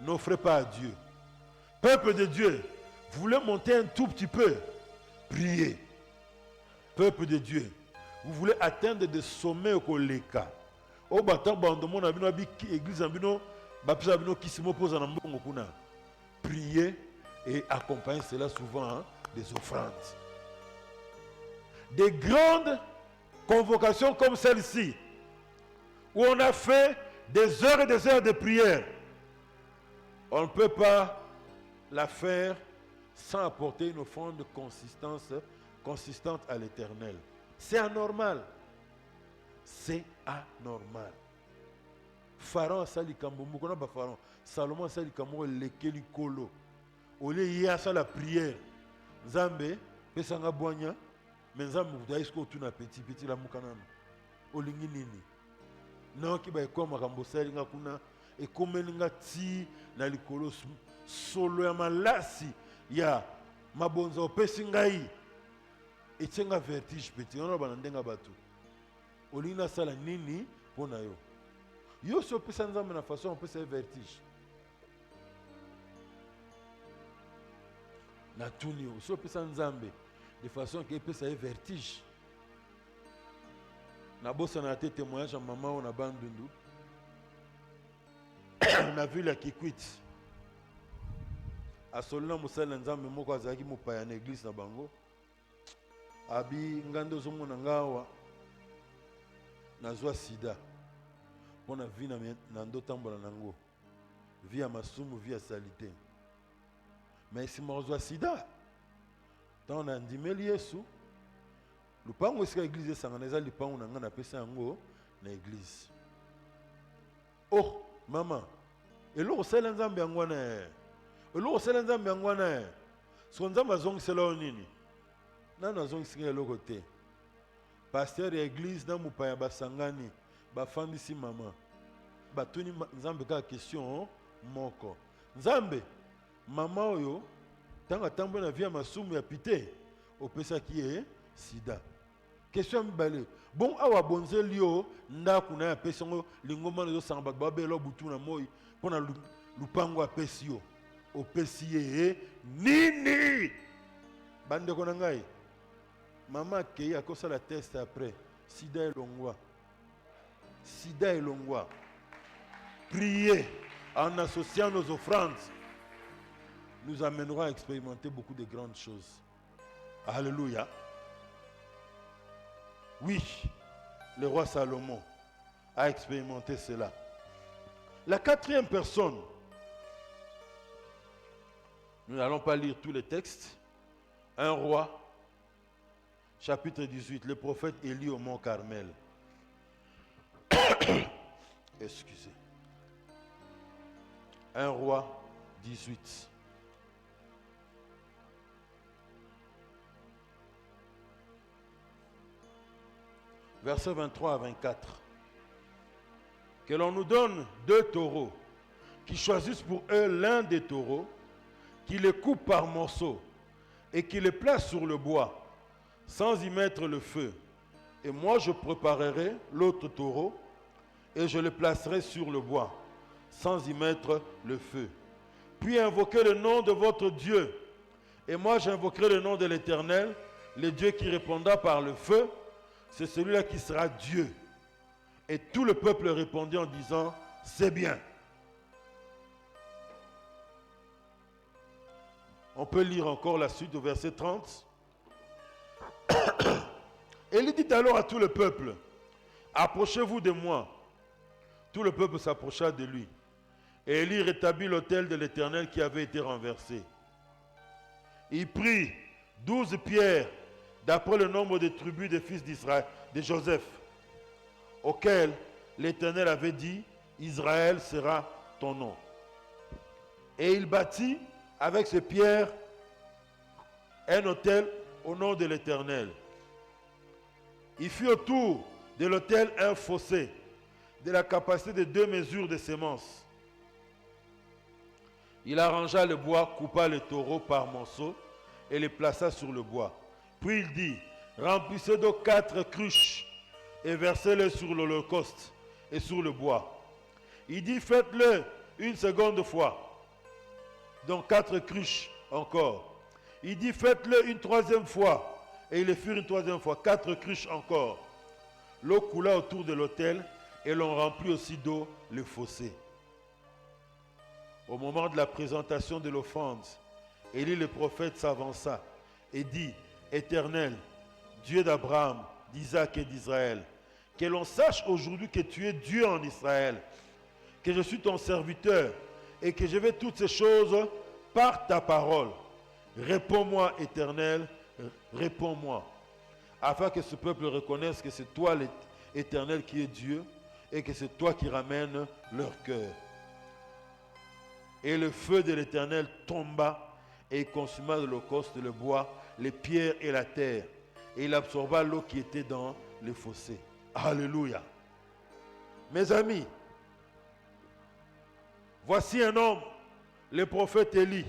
n'offrez pas à Dieu. Peuple de Dieu, vous voulez monter un tout petit peu, priez. Peuple de Dieu, vous voulez atteindre des sommets au koleka. Au bâton bandomon abino abi église abino bapisa abino kisimo posa na mbongo kuna. Priez et accompagnez cela souvent des offrandes. Des grandes convocations comme celle-ci, où on a fait des heures et des heures de prière, on ne peut pas la faire sans apporter une offrande consistante à l'Éternel. C'est anormal. C'est anormal. Pharaon a sali kamboumou, qu'on a pas Pharaon. Salomon a sali kamboumou, lekeli kolo. Ole yasa la prière. Nzambe, pesanga boanya, mais nzambe moudaïsko tuna petit la moukanano. Olingi nini. Non ki ba ekoma kambosali nga kuna, ekomeli nga ti na likolo solo ya malasi ya mabonza opesi ngai. Etenga vertige petit, on a bandenga batu. Olingi na sala nini pona yo. Yo so pesa nzambe na façon on peut se vertige. Na tuni yo so pesa nzambe de façon que pesa vertige. Na bossa na té témoignage à maman on a bandundu. On a vu la Kikwit. A solna musala nzambe moko azaki mopaya na église na bango. Abi ngando zo mona ngawa. Nazwa sida. Pona vie na ndo tambola nango. Vie ya masumu, vie ya salite. Mais si mazwa sida. Tant on a ndimeli Yesu. Lupango esika église sangana eza lupango na nga na pesa yango na église. Oh, maman, eloko sala nzambe yango wana. Eloko sala nzambe yango wana. So nzambe azongisela nini? Nana azongisela eloko te. Pasteur ya église na mupaya basangani, bafandisi mama. Batuni nzambe ka question moko. Nzambe, mama oyo tanga tambo na via masumu ya pite opesa ki sida. Question mibale. Bon awa bonzeli yo ndako na apesi ngo lingoma zo sanga babelo butu na moi pona lupango apesi yo. Opesi ye nini? Bande ko na ngai. Maman kei akosa la test après. Sida elongwa. Sida elongwa. Priez en associant nos offrandes nous amènerons à expérimenter beaucoup de grandes choses. Alléluia. Oui, le roi Salomon a expérimenté cela. La quatrième personne, nous n'allons pas lire tous les textes. Un roi, chapitre 18, le prophète Élie au mont Carmel. Excusez. Un roi 18. Versets 23 à 24. Que l'on nous donne 2 taureaux, qui choisissent pour eux l'un des taureaux, qui les coupent par morceaux et qui les placent sur le bois, sans y mettre le feu. Et moi je préparerai l'autre taureau et je le placerai sur le bois, sans y mettre le feu. Puis invoquez le nom de votre Dieu. Et moi j'invoquerai le nom de l'Éternel, le Dieu qui répondra par le feu. C'est celui-là qui sera Dieu. Et tout le peuple répondit en disant, c'est bien. On peut lire encore la suite au verset 30. Élie dit alors à tout le peuple, approchez-vous de moi. Tout le peuple s'approcha de lui. Et Élie rétablit l'autel de l'Éternel qui avait été renversé. Il prit 12 pierres d'après le nombre de tribus des fils d'Israël, de Joseph, auquel l'Éternel avait dit, Israël sera ton nom. Et il bâtit avec ces pierres un autel au nom de l'Éternel. Il fit autour de l'autel un fossé de la capacité de 2 mesures de semences. Il arrangea le bois, coupa les taureaux par morceaux et les plaça sur le bois. Puis il dit, remplissez d'eau 4 cruches et versez-les sur l'holocauste et sur le bois. Il dit, faites-le une seconde fois. Donc 4 cruches encore. Il dit, faites-le une 3e fois. Et ils le firent une 3e fois. 4 cruches encore. L'eau coula autour de l'autel et l'on remplit aussi d'eau le fossé. Au moment de la présentation de l'offrande, Élie le prophète s'avança et dit, Éternel, Dieu d'Abraham, d'Isaac et d'Israël, que l'on sache aujourd'hui que tu es Dieu en Israël, que je suis ton serviteur et que je vais toutes ces choses par ta parole. Réponds-moi, Éternel, réponds-moi, afin que ce peuple reconnaisse que c'est toi, l'Éternel, qui est Dieu et que c'est toi qui ramènes leur cœur. Et le feu de l'Éternel tomba et consuma l'holocauste, le bois, les pierres et la terre. Et il absorba l'eau qui était dans le fossé. Alléluia. Mes amis, voici un homme, le prophète Élie.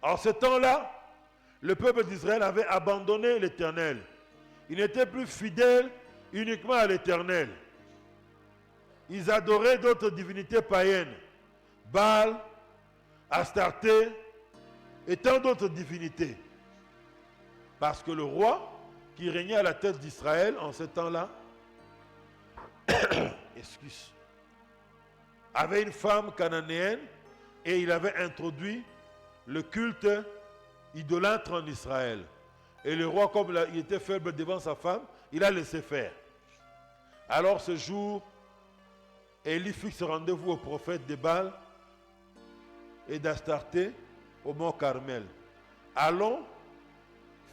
En ce temps-là, le peuple d'Israël avait abandonné l'Éternel. Il n'était plus fidèle uniquement à l'Éternel. Ils adoraient d'autres divinités païennes. Baal, Astarté et tant d'autres divinités. Parce que le roi qui régnait à la tête d'Israël en ce temps-là, avait une femme cananéenne et il avait introduit le culte idolâtre en Israël. Et le roi, comme il était faible devant sa femme, il a laissé faire. Alors ce jour, Élie fixe rendez-vous au prophète de Baal et d'Astarté au mont Carmel. Allons,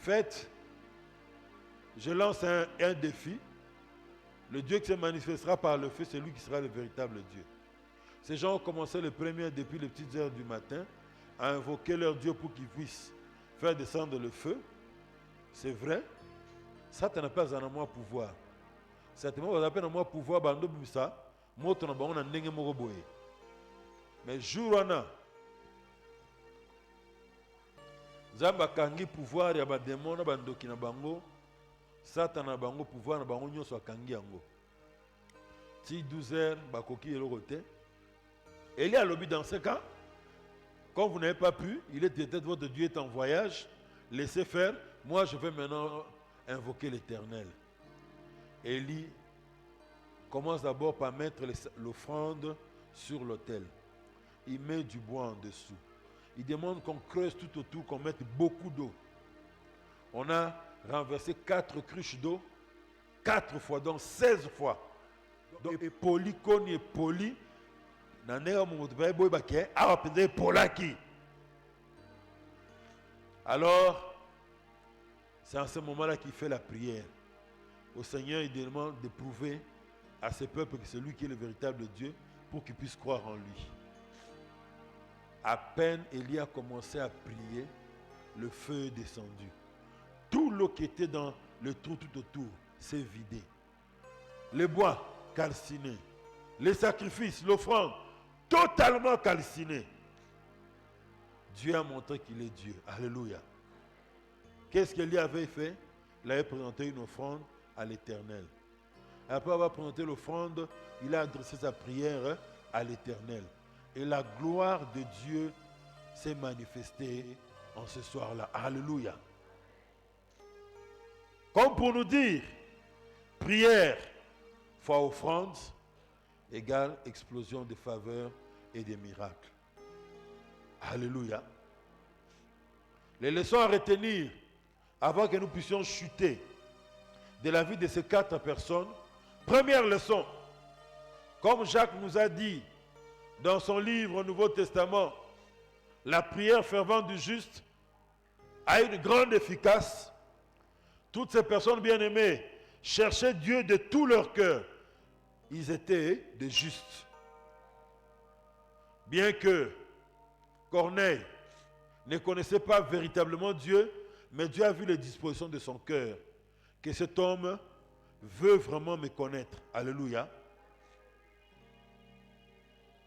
faites, je lance un défi. Le Dieu qui se manifestera par le feu, c'est lui qui sera le véritable Dieu. Ces gens ont commencé le premier depuis les petites heures du matin à invoquer leur Dieu pour qu'ils puissent faire descendre le feu. C'est vrai. Satan n'a pas un moi pouvoir. Certainement, vous avez un moi pouvoir, bando bimisa, moto na bango na ndenge moko boye. Mais jour wana, Zamba kangi pouvoir ya ba démon na bandoki na bango, Satan na bango pouvoir na bango nyonso akangi yango. Ti 12h bakoki eloko te. Élie a lobby dans ce cas. Comme vous n'avez pas pu, il est peut-être votre Dieu est en voyage, laissez faire. Moi, je vais maintenant invoquer l'Éternel. Élie commence d'abord par mettre l'offrande sur l'autel. Il met du bois en dessous. Il demande qu'on creuse tout autour, qu'on mette beaucoup d'eau. On a renversé 4 cruches d'eau, 4 fois, donc 16 fois. Donc, et poli, koni et poli. Alors, c'est en ce moment-là qu'il fait la prière. Au Seigneur, il demande de prouver à ce peuple que c'est lui qui est le véritable Dieu pour qu'ils puissent croire en lui. À peine Élie a commencé à prier, le feu est descendu. Tout l'eau qui était dans le trou tout autour s'est vidé. Les bois calcinés, les sacrifices, l'offrande, totalement calciné. Dieu a montré qu'il est Dieu. Alléluia. Qu'est-ce qu'Élie avait fait? Il avait présenté une offrande à l'Éternel. Après avoir présenté l'offrande, il a adressé sa prière à l'Éternel. Et la gloire de Dieu s'est manifestée en ce soir-là. Alléluia. Comme pour nous dire, prière fois offrande égale explosion de faveur et de miracles. Alléluia. Les leçons à retenir avant que nous puissions chuter de la vie de ces 4 personnes. Première leçon, comme Jacques nous a dit dans son livre Nouveau Testament, la prière fervente du juste a une grande efficace. Toutes ces personnes bien-aimées cherchaient Dieu de tout leur cœur. Ils étaient des justes. Bien que Corneille ne connaissait pas véritablement Dieu, mais Dieu a vu les dispositions de son cœur, que cet homme veut vraiment me connaître. Alléluia.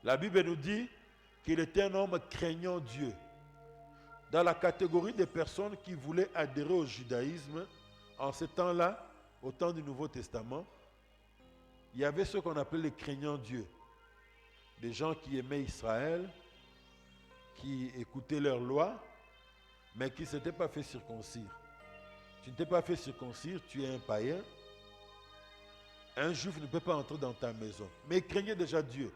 La Bible nous dit qu'il était un homme craignant Dieu. Dans la catégorie des personnes qui voulaient adhérer au judaïsme, en ce temps-là, au temps du Nouveau Testament, il y avait ce qu'on appelait les craignants Dieu. Des gens qui aimaient Israël, qui écoutaient leurs lois, mais qui ne s'étaient pas fait circoncire. Tu ne t'es pas fait circoncire, tu es un païen. Un juif ne peut pas entrer dans ta maison. Mais il craignait déjà Dieu.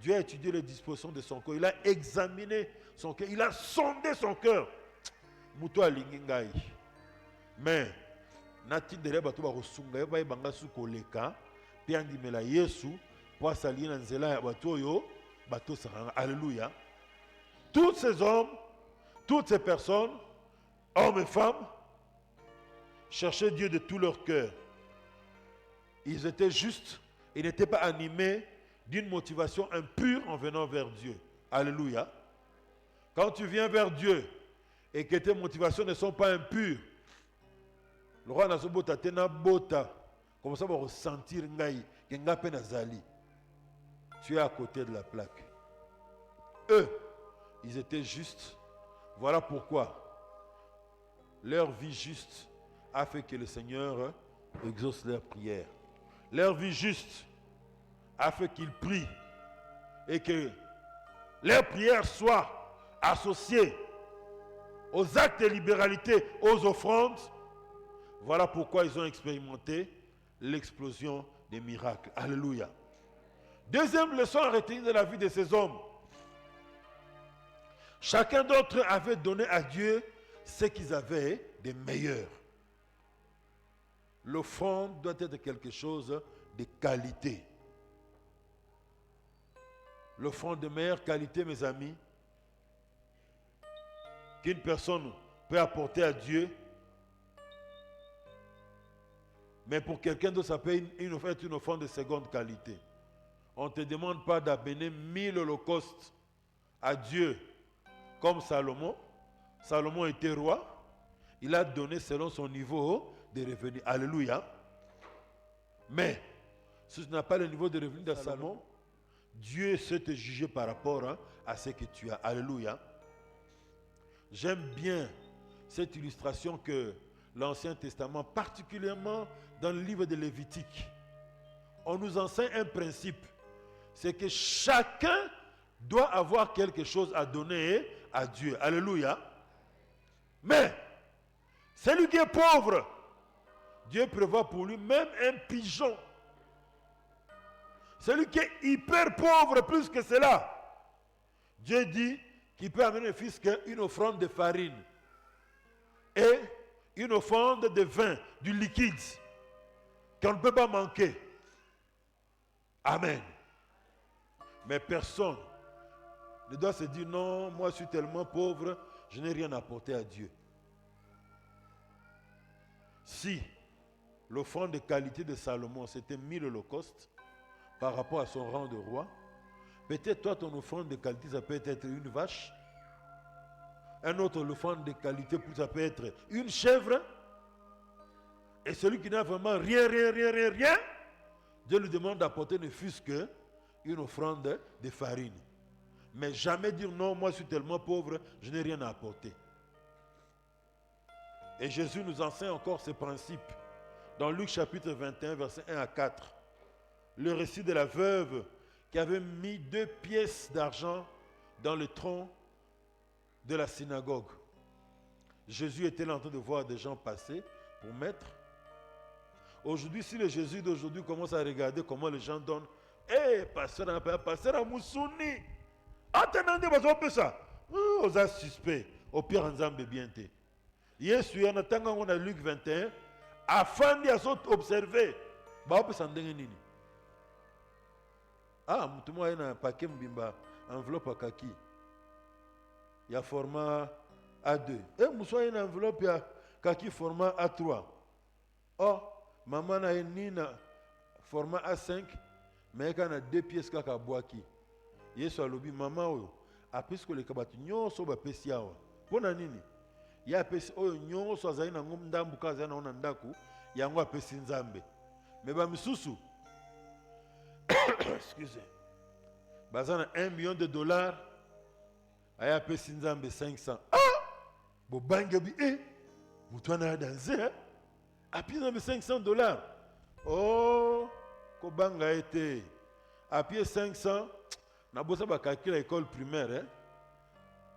Dieu a étudié les dispositions de son cœur. Il a examiné son cœur. Il a sondé son cœur. Muto alingingai. Mais, nati dere bato ba kosunga ba ibanga su koleka, pe andimela Yesu, pour s'allier dans nzela ya bato yo, bato saranga. Alléluia. Tous ces hommes, toutes ces personnes, hommes et femmes, cherchaient Dieu de tout leur cœur. Ils étaient justes, ils n'étaient pas animés d'une motivation impure en venant vers Dieu. Alléluia. Quand tu viens vers Dieu et que tes motivations ne sont pas impures, le roi n'a pas tena bota, comme ça va ressentir ngai, que nga pe nazali. Tu es à côté de la plaque. Eux, ils étaient justes. Voilà pourquoi leur vie juste a fait que le Seigneur exauce leurs prières. Leur vie juste a fait qu'ils prient et que leurs prières soient associées aux actes de libéralité, aux offrandes. Voilà pourquoi ils ont expérimenté l'explosion des miracles. Alléluia. Deuxième leçon à retenir de la vie de ces hommes. Chacun d'entre eux avait donné à Dieu ce qu'ils avaient de meilleur. L'offrande doit être quelque chose de qualité. L'offrande de meilleure qualité, mes amis, qu'une personne peut apporter à Dieu, Mais pour quelqu'un d'autre, ça peut être une offrande de seconde qualité. On ne te demande pas d'amener 1000 holocaustes à Dieu comme Salomon. Salomon était roi. Il a donné selon son niveau de revenus. Alléluia. Mais si tu n'as pas le niveau de revenus de Salomon, Dieu sait te juger par rapport à ce que tu as. Alléluia. J'aime bien cette illustration que l'Ancien Testament, particulièrement dans le livre de Lévitique, on nous enseigne un principe. C'est que chacun doit avoir quelque chose à donner à Dieu. Alléluia. Mais celui qui est pauvre, Dieu prévoit pour lui même un pigeon. Celui qui est hyper pauvre plus que cela, Dieu dit qu'il peut amener le fils qu'une offrande de farine et une offrande de vin, du liquide, qu'on ne peut pas manquer. Amen. Mais personne ne doit se dire non, moi je suis tellement pauvre, je n'ai rien à apporter à Dieu. Si l'offrande de qualité de Salomon c'était 1000 holocaustes par rapport à son rang de roi, peut-être toi ton offrande de qualité ça peut être une vache, un autre offrande de qualité ça peut être une chèvre, et celui qui n'a vraiment rien, Dieu lui demande d'apporter ne fût-ce qu'une offrande de farine. Mais jamais dire non, moi je suis tellement pauvre, je n'ai rien à apporter. Et Jésus nous enseigne encore ce principe. Dans Luc chapitre 21, versets 1 à 4. Le récit de la veuve qui avait mis 2 pièces d'argent dans le tronc de la synagogue. Jésus était là en train de voir des gens passer pour mettre. Aujourd'hui, si le Jésus d'aujourd'hui commence à regarder comment les gens donnent, pasteur à Moussouni, attendez, vous ça. Vous êtes suspect. Au pire, on a bien été. Hier, on a Luc 21, afin d'y observer. Ah, tout le monde a un paquet mbimba, enveloppe à kaki. Il y a format A2. Et Moussa a une enveloppe à kaki format A3. Oh, maman a une format A5, mais il y a 2 pièces kaka boaki. Yesu a lobby maman a puisque les kabatu nyon so ba pesia wa. Pona nini? Ya pesi oyo nyon so azali na ngomdambu kaza na onandaku, yango a pesi nzambe. Mais ba misusu excusez. Bazana $1 million, aya pesi nzambe 500. Ah! Bo bange bi mutwana danser. A pesi nzambe $500. Oh, ko banga été. A pied 500. Na bosa ba calcul à l'école primaire,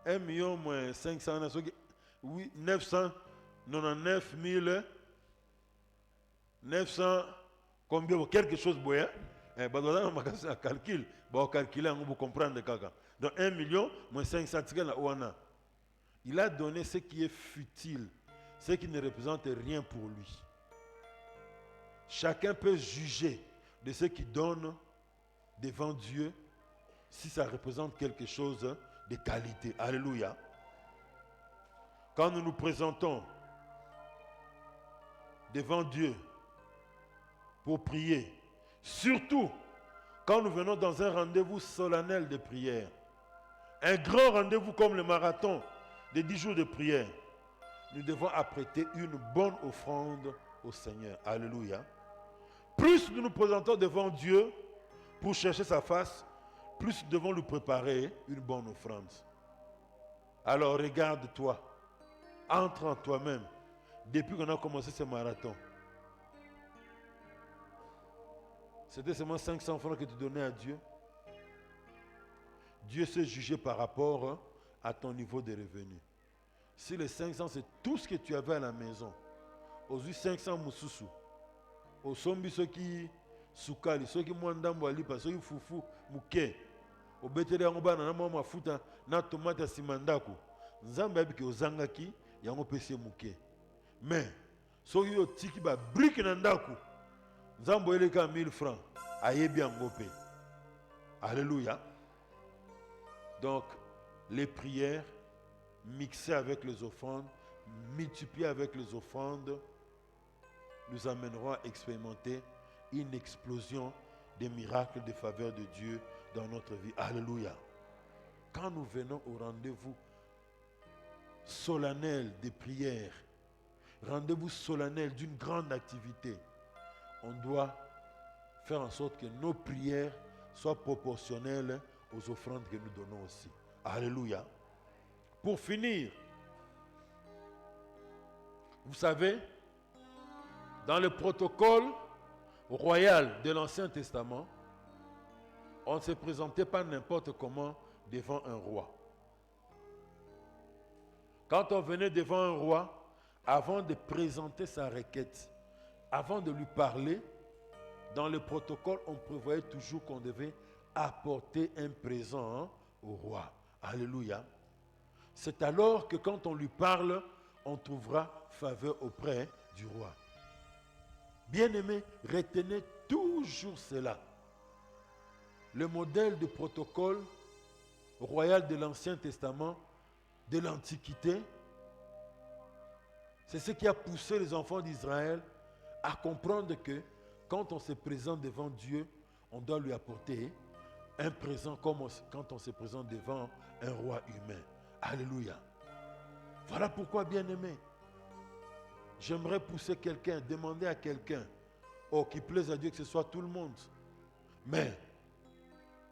1 million moins 500, oui, 999 900, combien, quelque chose, boya. On calcul, on calculer, on comprendre. Donc 1 million moins 500, il a donné ce qui est futile, ce qui ne représente rien pour lui. Chacun peut juger de ce qu'il donne devant Dieu, si ça représente quelque chose de qualité. Alléluia. Quand nous nous présentons devant Dieu pour prier, surtout quand nous venons dans un rendez-vous solennel de prière, un grand rendez-vous comme le marathon de 10 jours de prière, nous devons apprêter une bonne offrande au Seigneur. Alléluia. Plus nous nous présentons devant Dieu pour chercher sa face, plus nous devons lui préparer une bonne offrande. Alors regarde-toi, entre en toi-même, depuis qu'on a commencé ce marathon. C'était seulement 500 francs que tu donnais à Dieu. Dieu s'est jugé par rapport à ton niveau de revenus. Si les 500 c'est tout ce que tu avais à la maison, aujourd'hui 500 moussousou, au sombi ceux qui soukali, ceux qui mwandambo alipa, ceux qui foufou, mouké, au bétélé en bas, na mama futa, na tomate simandako, nzamba abiki ozangaki, yango pesi mouké. Mais, ceux qui ont tiki ba brique nandaku, nzambo eleka 1000 francs, ayebi angopé. Alléluia. Donc, les prières mixées avec les offrandes, multipliées avec les offrandes, nous amèneront à expérimenter une explosion des miracles, des faveurs de Dieu dans notre vie. Alléluia. Quand nous venons au rendez-vous solennel des prières, rendez-vous solennel d'une grande activité, on doit faire en sorte que nos prières soient proportionnelles aux offrandes que nous donnons aussi. Alléluia. Pour finir, vous savez, dans le protocole royal de l'Ancien Testament, on ne se présentait pas n'importe comment devant un roi. Quand on venait devant un roi, avant de présenter sa requête, avant de lui parler, dans le protocole, on prévoyait toujours qu'on devait apporter un présent au roi. Alléluia. C'est alors que quand on lui parle, on trouvera faveur auprès du roi. Bien-aimés, retenez toujours cela. Le modèle de protocole royal de l'Ancien Testament, de l'Antiquité, c'est ce qui a poussé les enfants d'Israël à comprendre que quand on se présente devant Dieu, on doit lui apporter un présent comme quand on se présente devant un roi humain. Alléluia. Voilà pourquoi, bien-aimé, j'aimerais pousser quelqu'un, demander à quelqu'un, qui plaise à Dieu, que ce soit tout le monde. Mais,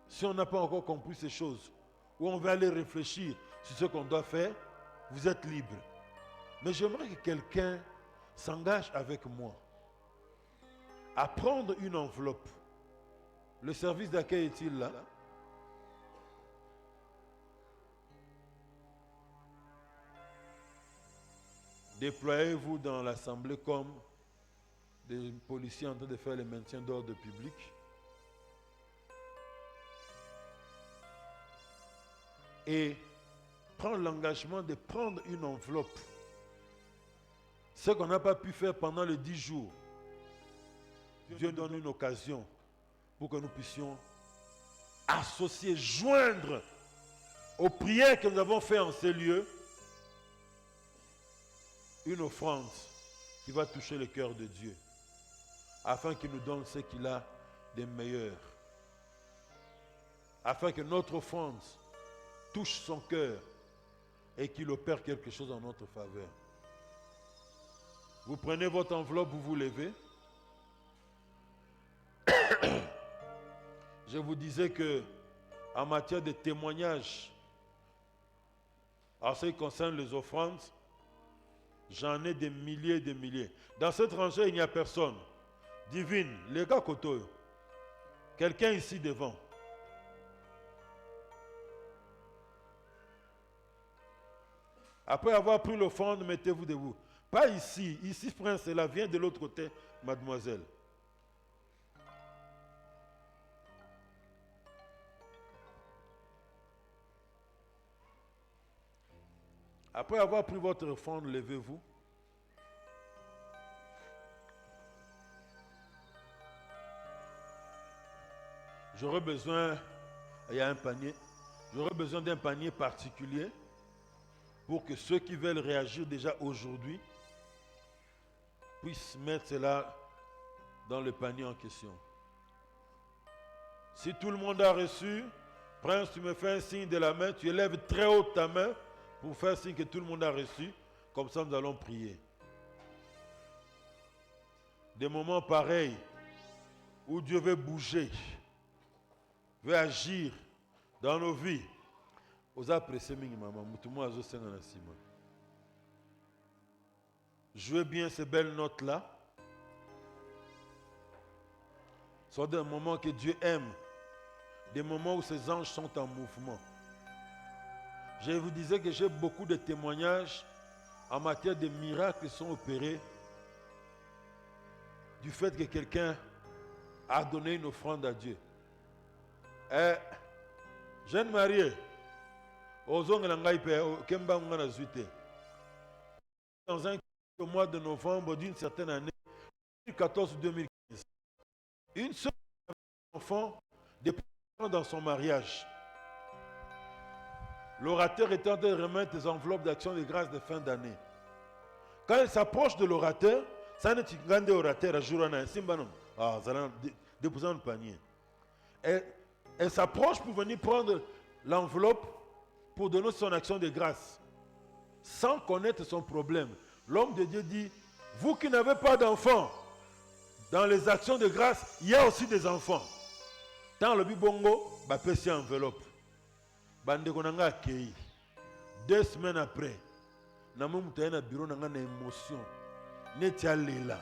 si on n'a pas encore compris ces choses, ou on va aller réfléchir sur ce qu'on doit faire, vous êtes libre. Mais j'aimerais que quelqu'un s'engage avec moi à prendre une enveloppe. Le service d'accueil est-il là? Déployez-vous dans l'assemblée comme des policiers en train de faire le maintien d'ordre public. Et prendre l'engagement de prendre une enveloppe. Ce qu'on n'a pas pu faire pendant les 10 jours. Dieu donne une occasion pour que nous puissions associer, joindre aux prières que nous avons faites en ces lieux, une offrande qui va toucher le cœur de Dieu, afin qu'il nous donne ce qu'il a de meilleur, afin que notre offrande touche son cœur et qu'il opère quelque chose en notre faveur. Vous prenez votre enveloppe, vous vous levez. Je vous disais que en matière de témoignage, en ce qui concerne les offrandes, j'en ai des milliers et des milliers. Dans cette rangée, il n'y a personne. Divine, les gars Koto, quelqu'un ici devant. Après avoir pris l'offrande, mettez-vous debout. Pas ici. Ici, prince, là, vient de l'autre côté, mademoiselle. Après avoir pris votre offrande, levez-vous. J'aurais besoin, il y a un panier, j'aurais besoin d'un panier particulier pour que ceux qui veulent réagir déjà aujourd'hui puissent mettre cela dans le panier en question. Si tout le monde a reçu, prince, tu me fais un signe de la main, tu élèves très haut ta main pour faire signe que tout le monde a reçu. Comme ça, nous allons prier. Des moments pareils où Dieu veut bouger, veut agir dans nos vies. Vous appréciez maman, jouez bien ces belles notes-là. Ce sont des moments que Dieu aime, des moments où ses anges sont en mouvement. Je vous disais que j'ai beaucoup de témoignages en matière de miracles qui sont opérés du fait que quelqu'un a donné une offrande à Dieu. Jeune mariée, dans un mois de novembre d'une certaine année, 2014 ou 2015, une seule enfant dépend dans son mariage. L'orateur était en train de remettre des enveloppes d'action de grâce de fin d'année. Quand elle s'approche de l'orateur, Ça ne tu gagnes orateur à jour en simbanon. Ah, ça l'a déposé dans le panier. Elle s'approche pour venir prendre l'enveloppe pour donner son action de grâce. Sans connaître son problème. L'homme de Dieu dit, vous qui n'avez pas d'enfants, dans les actions de grâce, il y a aussi des enfants. Dans le bibongo, bah pèse enveloppe. Bande konanga kei. 2 semaines après, na mon na bureau na émotion. Netia lela.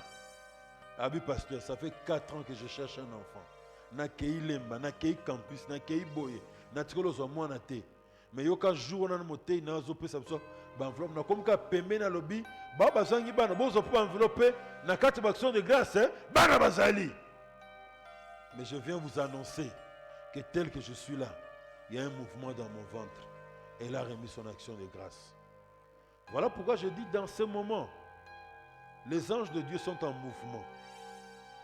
Abi pasteur, ça fait 4 ans que je cherche un enfant. Na kei lemba, na kei campus, na kei boye, na tikolo zo mwana te. Mais yoka jour na moté na zo pesa so ba enveloppe na comme ka pembe na lobby, ba bazangi bana bozo pour envelopper na carte d'action de grâce, bana bazali. Mais je viens vous annoncer que tel que je suis là, il y a un mouvement dans mon ventre. Elle a remis son action de grâce. Voilà pourquoi je dis dans ce moment, les anges de Dieu sont en mouvement.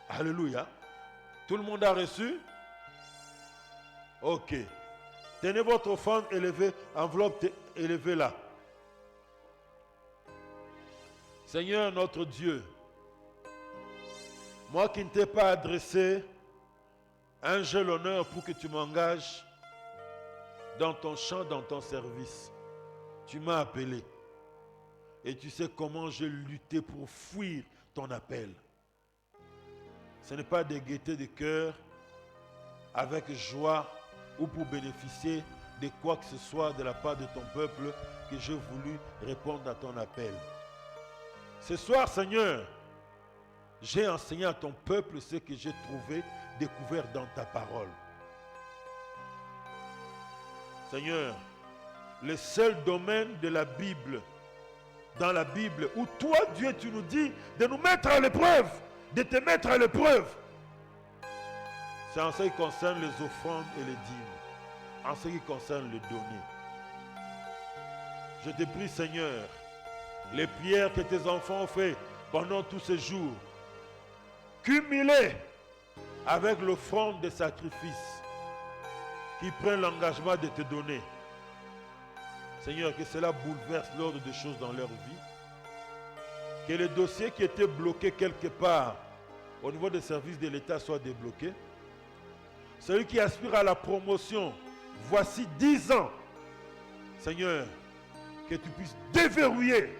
Alléluia. Tout le monde a reçu? Ok. Tenez votre offrande élevée, enveloppe élevée là. Seigneur notre Dieu, moi qui ne t'ai pas adressé un seul honneur pour que tu m'engages dans ton champ, dans ton service. Tu m'as appelé. Et tu sais comment j'ai lutté pour fuir ton appel. Ce n'est pas de gaieté de cœur, avec joie ou pour bénéficier de quoi que ce soit de la part de ton peuple que j'ai voulu répondre à ton appel. Ce soir, Seigneur, j'ai enseigné à ton peuple ce que j'ai trouvé, découvert dans ta parole. Seigneur, le seul domaine de la Bible, dans la Bible, où toi, Dieu, tu nous dis de nous mettre à l'épreuve, de te mettre à l'épreuve, c'est en ce qui concerne les offrandes et les dîmes, en ce qui concerne le donner. Je te prie, Seigneur, les prières que tes enfants ont fait pendant tous ces jours, cumulées avec l'offrande de sacrifice, qui prennent l'engagement de te donner. Seigneur, que cela bouleverse l'ordre des choses dans leur vie. Que les dossiers qui étaient bloqués quelque part au niveau des services de l'État soient débloqués. Celui qui aspire à la promotion, voici 10 ans. Seigneur, que tu puisses déverrouiller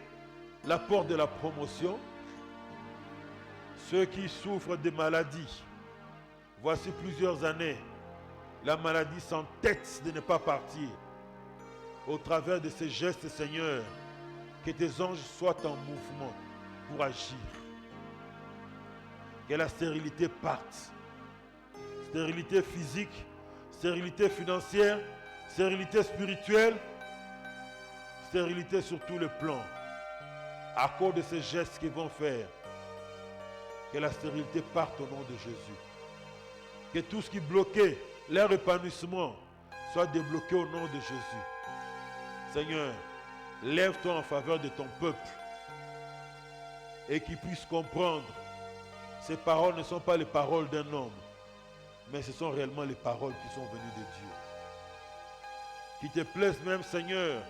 la porte de la promotion. Ceux qui souffrent de maladies, voici plusieurs années, la maladie s'entête de ne pas partir. Au travers de ces gestes, Seigneur, que tes anges soient en mouvement pour agir. Que la stérilité parte. Stérilité physique, stérilité financière, stérilité spirituelle, stérilité sur tous les plans. À cause de ces gestes qu'ils vont faire, que la stérilité parte au nom de Jésus. Que tout ce qui bloquait leur épanouissement soit débloqué au nom de Jésus. Seigneur, lève-toi en faveur de ton peuple et qu'ils puissent comprendre ces paroles ne sont pas les paroles d'un homme, mais ce sont réellement les paroles qui sont venues de Dieu. Qu'il te plaise même, Seigneur,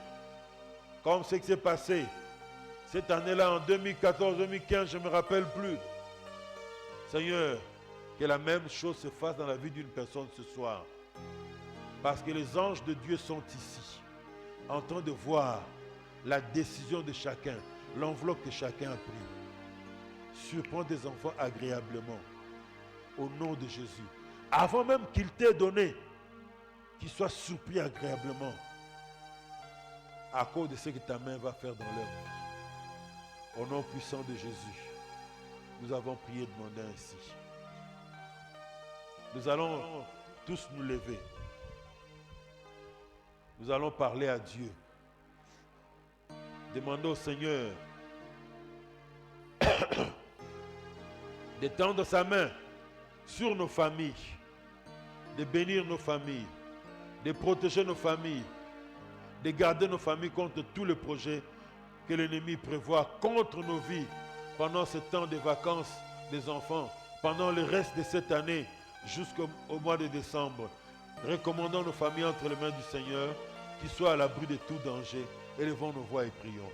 comme ce qui s'est passé cette année-là en 2014-2015, je ne me rappelle plus. Seigneur, que la même chose se fasse dans la vie d'une personne ce soir. Parce que les anges de Dieu sont ici, en train de voir la décision de chacun, l'enveloppe que chacun a prise. Surprends des enfants agréablement, au nom de Jésus. Avant même qu'il t'ait donné, qu'ils soient surpris agréablement, à cause de ce que ta main va faire dans leur vie. Au nom puissant de Jésus, nous avons prié et demandé ainsi. Nous allons tous nous lever. Nous allons parler à Dieu. Demandons au Seigneur d'étendre sa main sur nos familles, de bénir nos familles, de protéger nos familles, de garder nos familles contre tous les projets que l'ennemi prévoit contre nos vies pendant ce temps de vacances des enfants, pendant le reste de cette année jusqu'au mois de décembre. Recommandons nos familles entre les mains du Seigneur, qui soient à l'abri de tout danger. Élevons nos voix et prions.